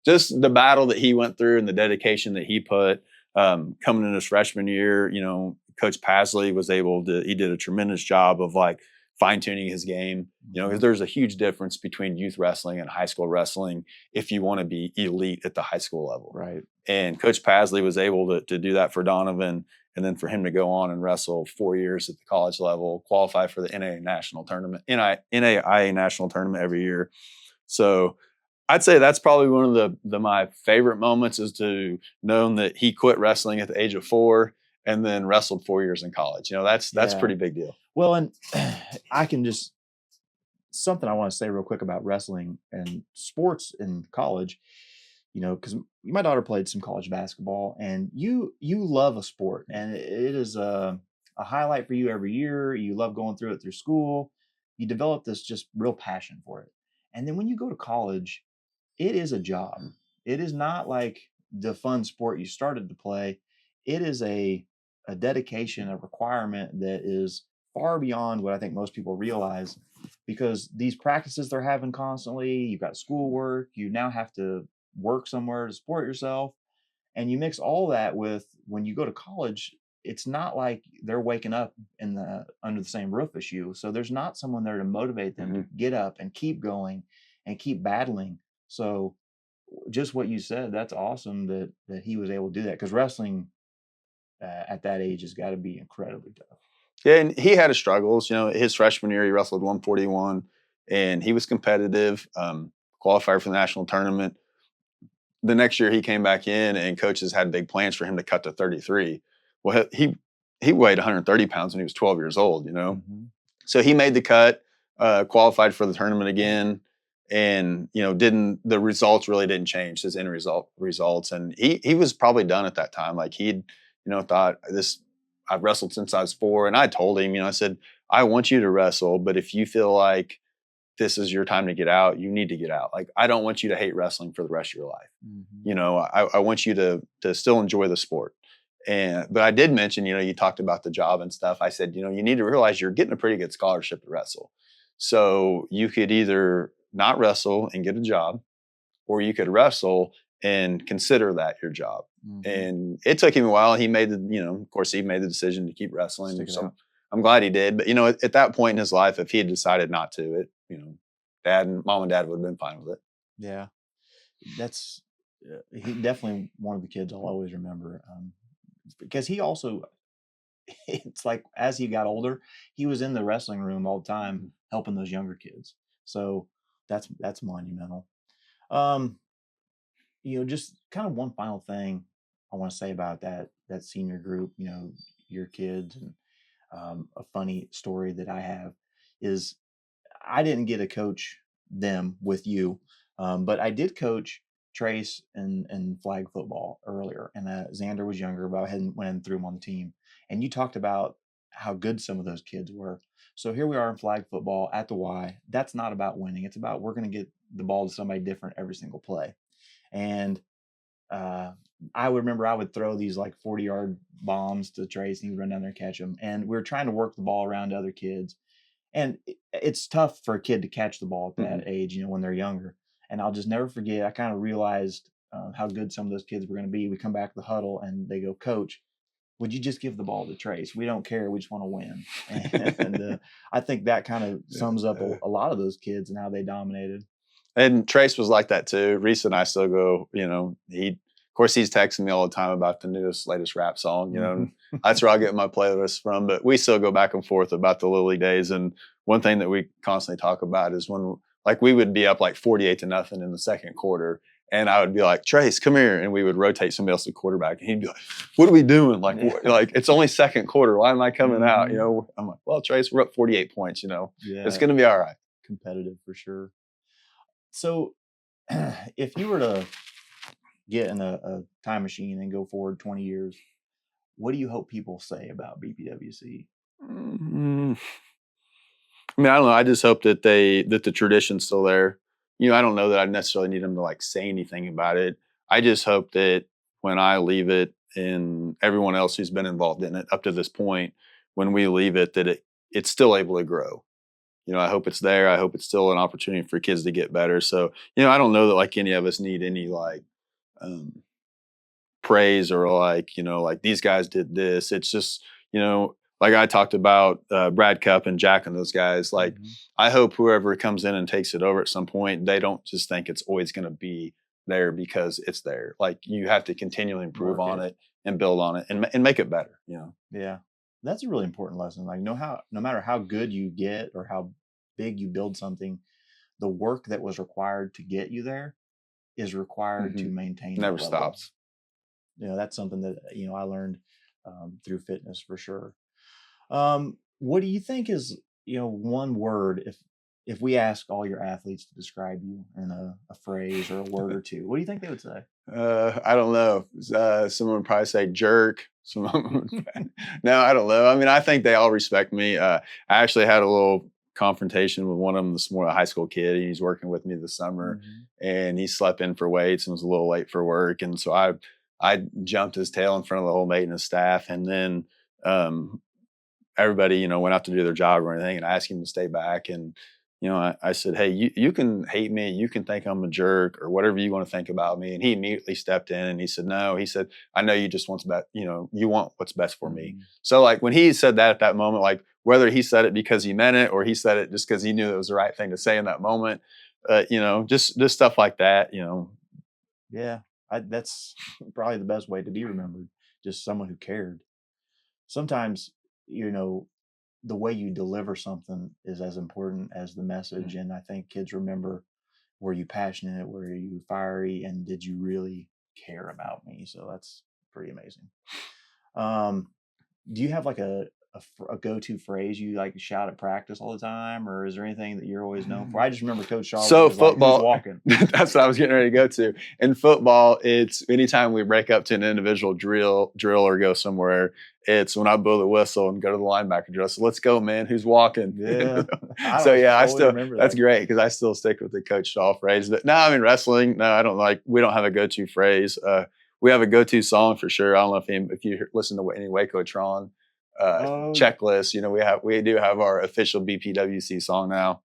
Just the battle that he went through and the dedication that he put coming in his freshman year, Coach Pasley he did a tremendous job of like fine-tuning his game, because there's a huge difference between youth wrestling and high school wrestling if you want to be elite at the high school level. Right. And Coach Pasley was able to do that for Donovan, and then for him to go on and wrestle 4 years at the college level, qualify for the NAIA national tournament every year. So I'd say that's probably one of my favorite moments, is to know that he quit wrestling at the age of 4 and then wrestled 4 years in college. That's a pretty big deal. Well, and I can just something I want to say real quick about wrestling and sports in college, because my daughter played some college basketball, and you love a sport, and it is a highlight for you every year. You love going through it through school. You develop this just real passion for it. And then when you go to college, it is a job. It is not like the fun sport you started to play. It is a dedication, a requirement that is far beyond what I think most people realize, because these practices they're having constantly, you've got schoolwork, you now have to work somewhere to support yourself. And you mix all that with when you go to college, it's not like they're waking up in the under the same roof as you. So there's not someone there to motivate them to get up and keep going and keep battling. So just what you said, that's awesome that he was able to do that, because wrestling at that age has got to be incredibly tough. Yeah, and he had his struggles. You know, his freshman year, he wrestled 141, and he was competitive, qualified for the national tournament. The next year, he came back in, and coaches had big plans for him to cut to 33. Well, he weighed 130 pounds when he was 12 years old, you know? Mm-hmm. So he made the cut, qualified for the tournament again, and, you know, the results really didn't change, his end results. And he was probably done at that time. Like he'd, you know, thought I've wrestled since I was 4. And I told him, you know, I said, I want you to wrestle, but if you feel like this is your time to get out, you need to get out. Like, I don't want you to hate wrestling for the rest of your life. Mm-hmm. You know, I want you to still enjoy the sport. But I did mention, you know, you talked about the job and stuff. I said, you know, you need to realize you're getting a pretty good scholarship to wrestle. So you could either not wrestle and get a job, or you could wrestle and consider that your job. Mm-hmm. And it took him a while. He made of course, he made the decision to keep wrestling. Stick it So out. I'm glad he did. But, you know, at that point in his life, if he had decided not to, mom and dad would have been fine with it. Yeah, that's he definitely one of the kids I'll always remember, because he also, it's like as he got older, he was in the wrestling room all the time helping those younger kids. So that's monumental. You know, just kind of one final thing I want to say about that senior group. You know, your kids, and a funny story that I have is I didn't get to coach them with you, but I did coach Trace and flag football earlier, and Xander was younger, but I hadn't went and threw him on the team. And you talked about how good some of those kids were. So here we are in flag football at the Y. That's not about winning. It's about we're going to get the ball to somebody different every single play. And I would remember I would throw these like 40-yard bombs to Trace, and he would run down there and catch them. And we were trying to work the ball around to other kids. And it's tough for a kid to catch the ball at that age, you know, when they're younger. And I'll just never forget, I kind of realized how good some of those kids were going to be. We come back to the huddle and they go, Coach, would you just give the ball to Trace? We don't care. We just want to win. And I think that kind of sums up a lot of those kids and how they dominated. And Trace was like that too. Reese and I still go, you know, of course, he's texting me all the time about the latest rap song, you know, and that's where I get my playlist from. But we still go back and forth about the Lily days. And one thing that we constantly talk about is when, like, we would be up like 48-0 in the second quarter. And I would be like, Trace, come here. And we would rotate somebody else to quarterback. And he'd be like, what are we doing? Like, like it's only second quarter. Why am I coming out? You know, I'm like, well, Trace, we're up 48 points, you know, it's going to be all right. Competitive for sure. So if you were to get in a time machine and go forward 20 years, what do you hope people say about BPWC? I mean, I don't know. I just hope that the tradition's still there. You know, I don't know that I necessarily need them to like say anything about it. I just hope that when I leave it, and everyone else who's been involved in it up to this point, when we leave it, that it's still able to grow. You know, I hope it's there. I hope it's still an opportunity for kids to get better. So, you know, I don't know that like any of us need any like praise or like, you know, like these guys did this. It's just, you know, like I talked about Brad Cupp and Jack and those guys. Like, I hope whoever comes in and takes it over at some point, they don't just think it's always going to be there because it's there. Like, you have to continually improve on it and build on it and make it better, you know? Yeah. That's a really important lesson. Like, no matter how good you get or how big you build something, the work that was required to get you there is required to maintain. Never stops. You know, that's something that, you know, I learned through fitness for sure. What do you think is, you know, one word, if we ask all your athletes to describe you in a phrase or a word or two, what do you think they would say? I don't know. Someone would probably say jerk. No, I don't know. I mean, I think they all respect me. I actually had a little confrontation with one of them this morning, a high school kid. And he's working with me this summer, Mhm. and he slept in for weights and was a little late for work. And so I jumped his tail in front of the whole maintenance staff, and then um, everybody, went out to do their job or anything, and I asked him to stay back. And I said, "Hey, you can hate me, you can think I'm a jerk or whatever you want to think about me." And he immediately stepped in and he said, "No," he said, "I know you just want best, you want what's best for me." Mhm. So like when he said that at that moment, like whether he said it because he meant it or he said it just because he knew it was the right thing to say in that moment, just stuff like that. Yeah, that's probably the best way to be remembered. Just someone who cared. Sometimes, you know, the way you deliver something is as important as the message. And I think kids remember, were you passionate? Were you fiery? And did you really care about me? So that's pretty amazing. Um, do you have like a go-to phrase you like to shout at practice all the time, or is there anything that you're always known for? I just remember Coach Shaw So was like, "Who's football, walking?" that's what I was getting ready to go to. In football, it's anytime we break up to an individual drill or go somewhere, it's when I blow the whistle and go to the linebacker drill. So let's go, man. Who's walking? Yeah. I So don't yeah, totally remember that's that. great because I still stick with the Coach Shaw phrase. But no, I mean wrestling. No, I don't we don't have a go-to phrase. We have a go-to song for sure. I don't know if you listen to any Waco-tron Oh, checklist. We do have our official BPWC song now.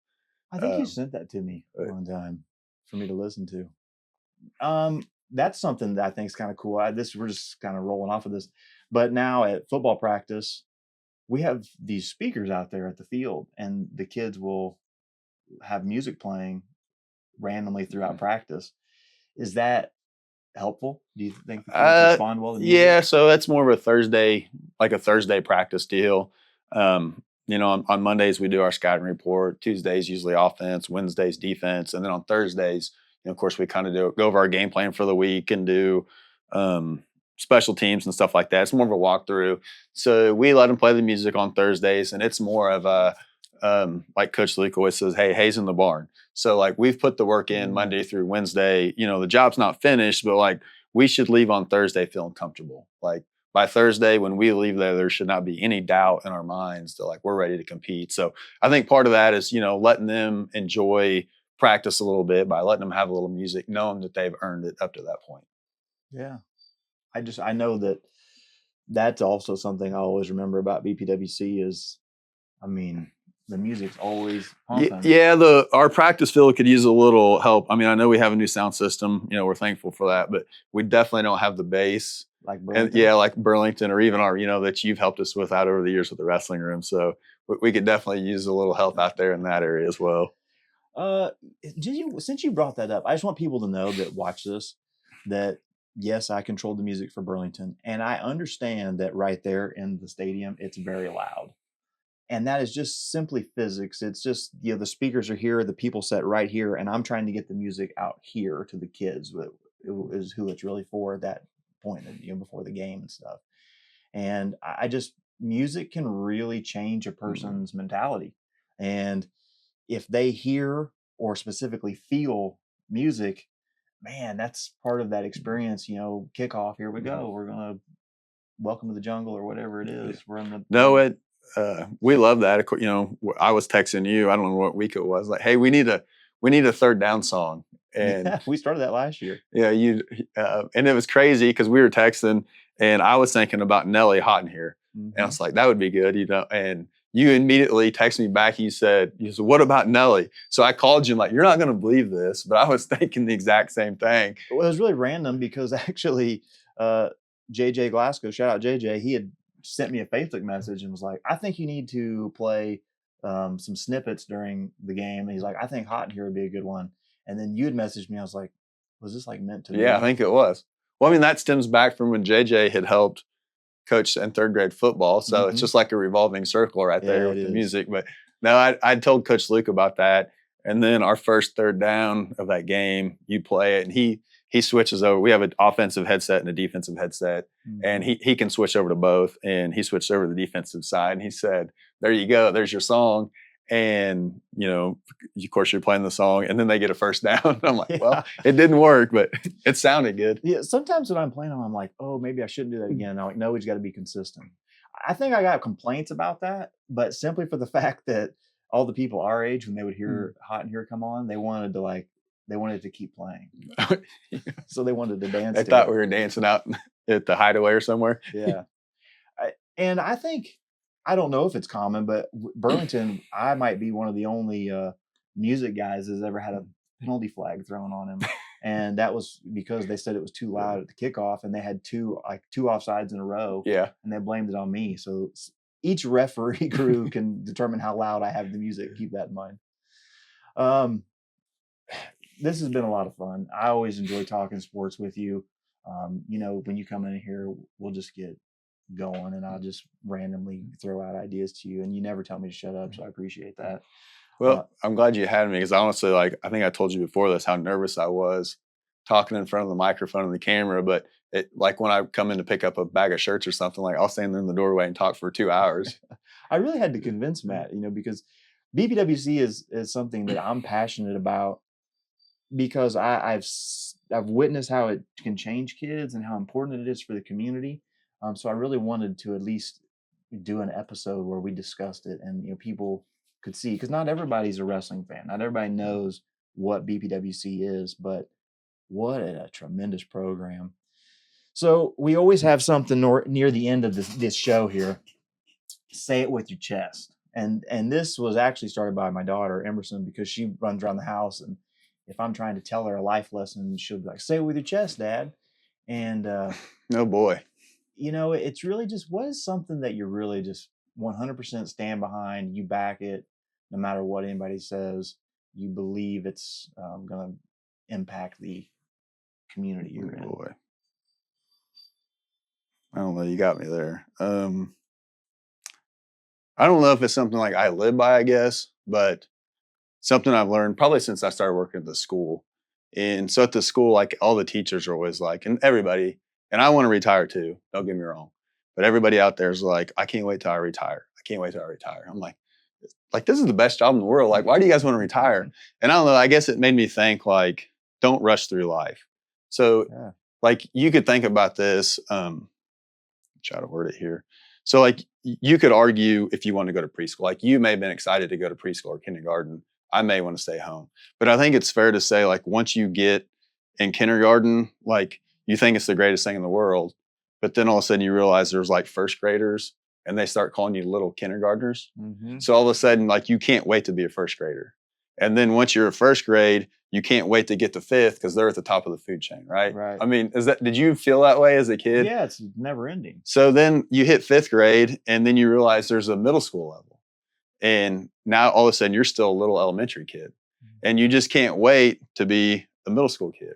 I think you Um, sent that to me but one time for me to listen to. That's something that I think is kind of cool. We're just kind of rolling off of this, but now at football practice, we have these speakers out there at the field, and the kids will have music playing randomly throughout practice. Is that helpful? Do you think the kids Uh, respond well to music? yeah, so that's more of a Thursday, like a Thursday practice deal. On Mondays we do our scouting report. Tuesdays usually offense, Wednesdays defense, and then on Thursdays, of course, we kind of go over our game plan for the week and do special teams and stuff like that. It's more of a walkthrough. So we let them play the music on Thursdays, and it's more of a like Coach Luke always says, "Hey, Hayes in the barn." So like we've put the work in Monday through Wednesday. The job's not finished, but like we should leave on Thursday feeling comfortable. Like by Thursday, when we leave there should not be any doubt in our minds that like we're ready to compete. So I think part of that is, letting them enjoy practice a little bit by letting them have a little music, knowing that they've earned it up to that point. Yeah. I know that that's also something I always remember about BPWC is, I mean, the music's always pumping. Yeah, our practice field could use a little help. I mean, I know we have a new sound system. We're thankful for that, but we definitely don't have the bass. Like And Burlington. yeah, like Burlington or even our, that you've helped us with out over the years with the wrestling room. So we could definitely use a little help out there in that area as well. Since you brought that up, I just want people to know that watch this, that yes, I controlled the music for Burlington, and I understand that right there in the stadium, it's very loud. And that is just simply physics. It's just, the speakers are here, the people sit right here, and I'm trying to get the music out here to the kids, is who it's really for at that point, before the game and stuff. And music can really change a person's mentality. And if they hear or specifically feel music, man, that's part of that experience. Kickoff, here we go. We're gonna welcome to the jungle or whatever it is. We're in the No, we love that. Of course, I was texting you. I don't know what week it was. Like, hey, we need a third down song, and Yeah, we started that last year. yeah, and it was crazy because we were texting, and I was thinking about Nelly Hot in Here, and I was like, that would be good, and you immediately texted me back. You said, what about Nelly? So I called you, like, you're not going to believe this, but I was thinking the exact same thing. Well, it was really random because actually, JJ Glasgow, shout out JJ, he had sent me a Facebook message and was like, I think you need to play some snippets during the game. And he's like, I think Hot in Here would be a good one. And then you had messaged me. I was like, was this like meant to be? Yeah, I think it was. Well, I mean, that stems back from when JJ had helped coach in third grade football. So it's just like a revolving circle right there with the music. But no, I told Coach Luke about that. And then our first third down of that game, you play it, and he switches over. We have an offensive headset and a defensive headset, and he can switch over to both. And he switched over to the defensive side, and he said, there you go, there's your song. And, of course, you're playing the song, and then they get a first down. I'm like, well, it didn't work, but it sounded good. Yeah, sometimes when I'm playing them, I'm like, oh, maybe I shouldn't do that again. I'm like, no, we just got to be consistent. I think I got complaints about that, but simply for the fact that all the people our age, when they would Mm. hear Hot in Here come on, they wanted to keep playing. So they wanted to dance. They to thought it. we were dancing out at the Hideaway or somewhere. Yeah. And I think, I don't know if it's common, but Burlington, I might be one of the only music guys that's ever had a penalty flag thrown on him. And that was because they said it was too loud at the kickoff, and they had two offsides in a row, Yeah. and they blamed it on me. So each referee crew can determine how loud I have the music. Keep that in mind. This has been a lot of fun. I always enjoy talking sports with you. When you come in here, we'll just get going, and I'll just randomly throw out ideas to you, and you never tell me to shut up, so I appreciate that. Well, I'm glad you had me, because honestly, like, I think I told you before this how nervous I was talking in front of the microphone and the camera. But it, like, when I come in to pick up a bag of shirts or something, like, I'll stand there in the doorway and talk for 2 hours. I really had to convince Matt, because BPWC is something that I'm passionate about, because I've witnessed how it can change kids and how important it is for the community. So I really wanted to at least do an episode where we discussed it, and people could see, because not everybody's a wrestling fan. Not everybody knows what BPWC is, but what a tremendous program. So we always have something near the end of this show here. Say it with your chest. And this was actually started by my daughter, Emerson, because she runs around the house, and if I'm trying to tell her a life lesson, she'll be like, "Say it with your chest, Dad." And Oh boy. it's really just, what is something that you really just 100% stand behind, you back it, no matter what anybody says, you believe it's going to impact the community you're in. Boy. I don't know. You got me there. I don't know if it's something like I live by, I guess, but something I've learned probably since I started working at the school. And so at the school, like, all the teachers are always like, and everybody, and I want to retire too, don't get me wrong, but everybody out there is like, I can't wait till I retire. I can't wait till I retire. I'm like, this is the best job in the world. Like, why do you guys want to retire? And I don't know, I guess it made me think, like, don't rush through life. So Yeah. like, you could think about this, try to word it here. So, like, you could argue if you want to go to preschool, like, you may have been excited to go to preschool or kindergarten. I may want to stay home. But I think it's fair to say, like, once you get in kindergarten, like, you think it's the greatest thing in the world. But then all of a sudden you realize there's like first graders, and they start calling you little kindergartners. Mm-hmm. So all of a sudden, like, you can't wait to be a first grader. And then once you're a first grade, you can't wait to get to fifth, because they're at the top of the food chain, right? Right. I mean, did you feel that way as a kid? Yeah, it's never ending. So then you hit fifth grade, and then you realize there's a middle school level. And now all of a sudden you're still a little elementary kid, and you just can't wait to be a middle school kid.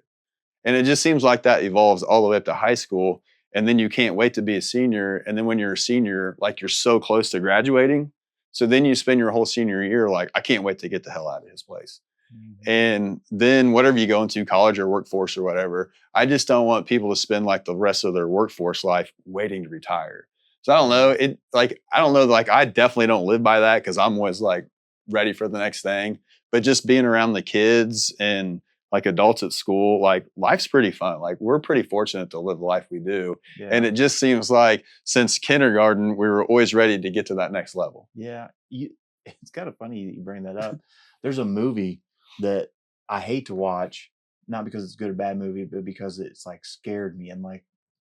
And it just seems like that evolves all the way up to high school. And then you can't wait to be a senior. And then when you're a senior, like, you're so close to graduating. So then you spend your whole senior year like, I can't wait to get the hell out of his place. Mm-hmm. And then whatever you go into, college or workforce or whatever, I just don't want people to spend like the rest of their workforce life waiting to retire. So I don't know. I definitely don't live by that, because I'm always like ready for the next thing. But just being around the kids and like adults at school, like, life's pretty fun. Like, we're pretty fortunate to live the life we do. Yeah. And it just seems like since kindergarten, we were always ready to get to that next level. Yeah, it's kind of funny that you bring that up. There's a movie that I hate to watch, not because it's a good or bad movie, but because it's like scared me. And like,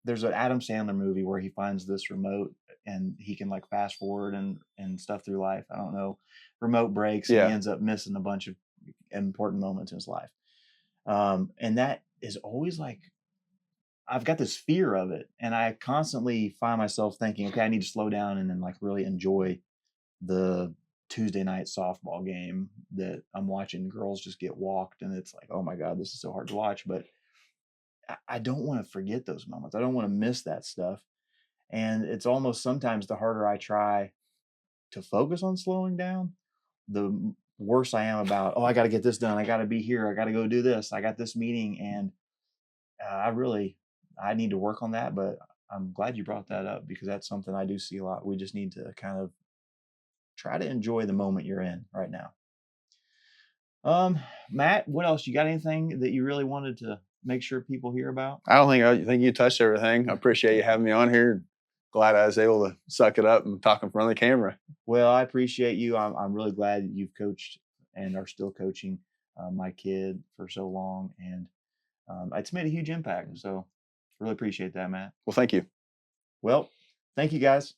there's an Adam Sandler movie where he finds this remote, and he can like fast forward and stuff through life. I don't know, remote breaks, and Yeah. he ends up missing a bunch of important moments in his life. And that is always like, I've got this fear of it, and I constantly find myself thinking, okay, I need to slow down and then like really enjoy the Tuesday night softball game that I'm watching girls just get walked, and it's like, oh my God, this is so hard to watch. But I don't want to forget those moments. I don't want to miss that stuff. And it's almost sometimes the harder I try to focus on slowing down, the worse I am about, oh, I got to get this done. I got to be here. I got to go do this. I got this meeting. And I need to work on that. But I'm glad you brought that up, because that's something I do see a lot. We just need to kind of try to enjoy the moment you're in right now. Matt, what else? You got anything that you really wanted to make sure people hear about? I think you touched everything. I appreciate you having me on here. glad I was able to suck it up and talk in front of the camera. Well, I appreciate you. I'm really glad that you've coached and are still coaching my kid for so long, and it's made a huge impact. So really appreciate that, Matt. Well, thank you. Well, thank you guys.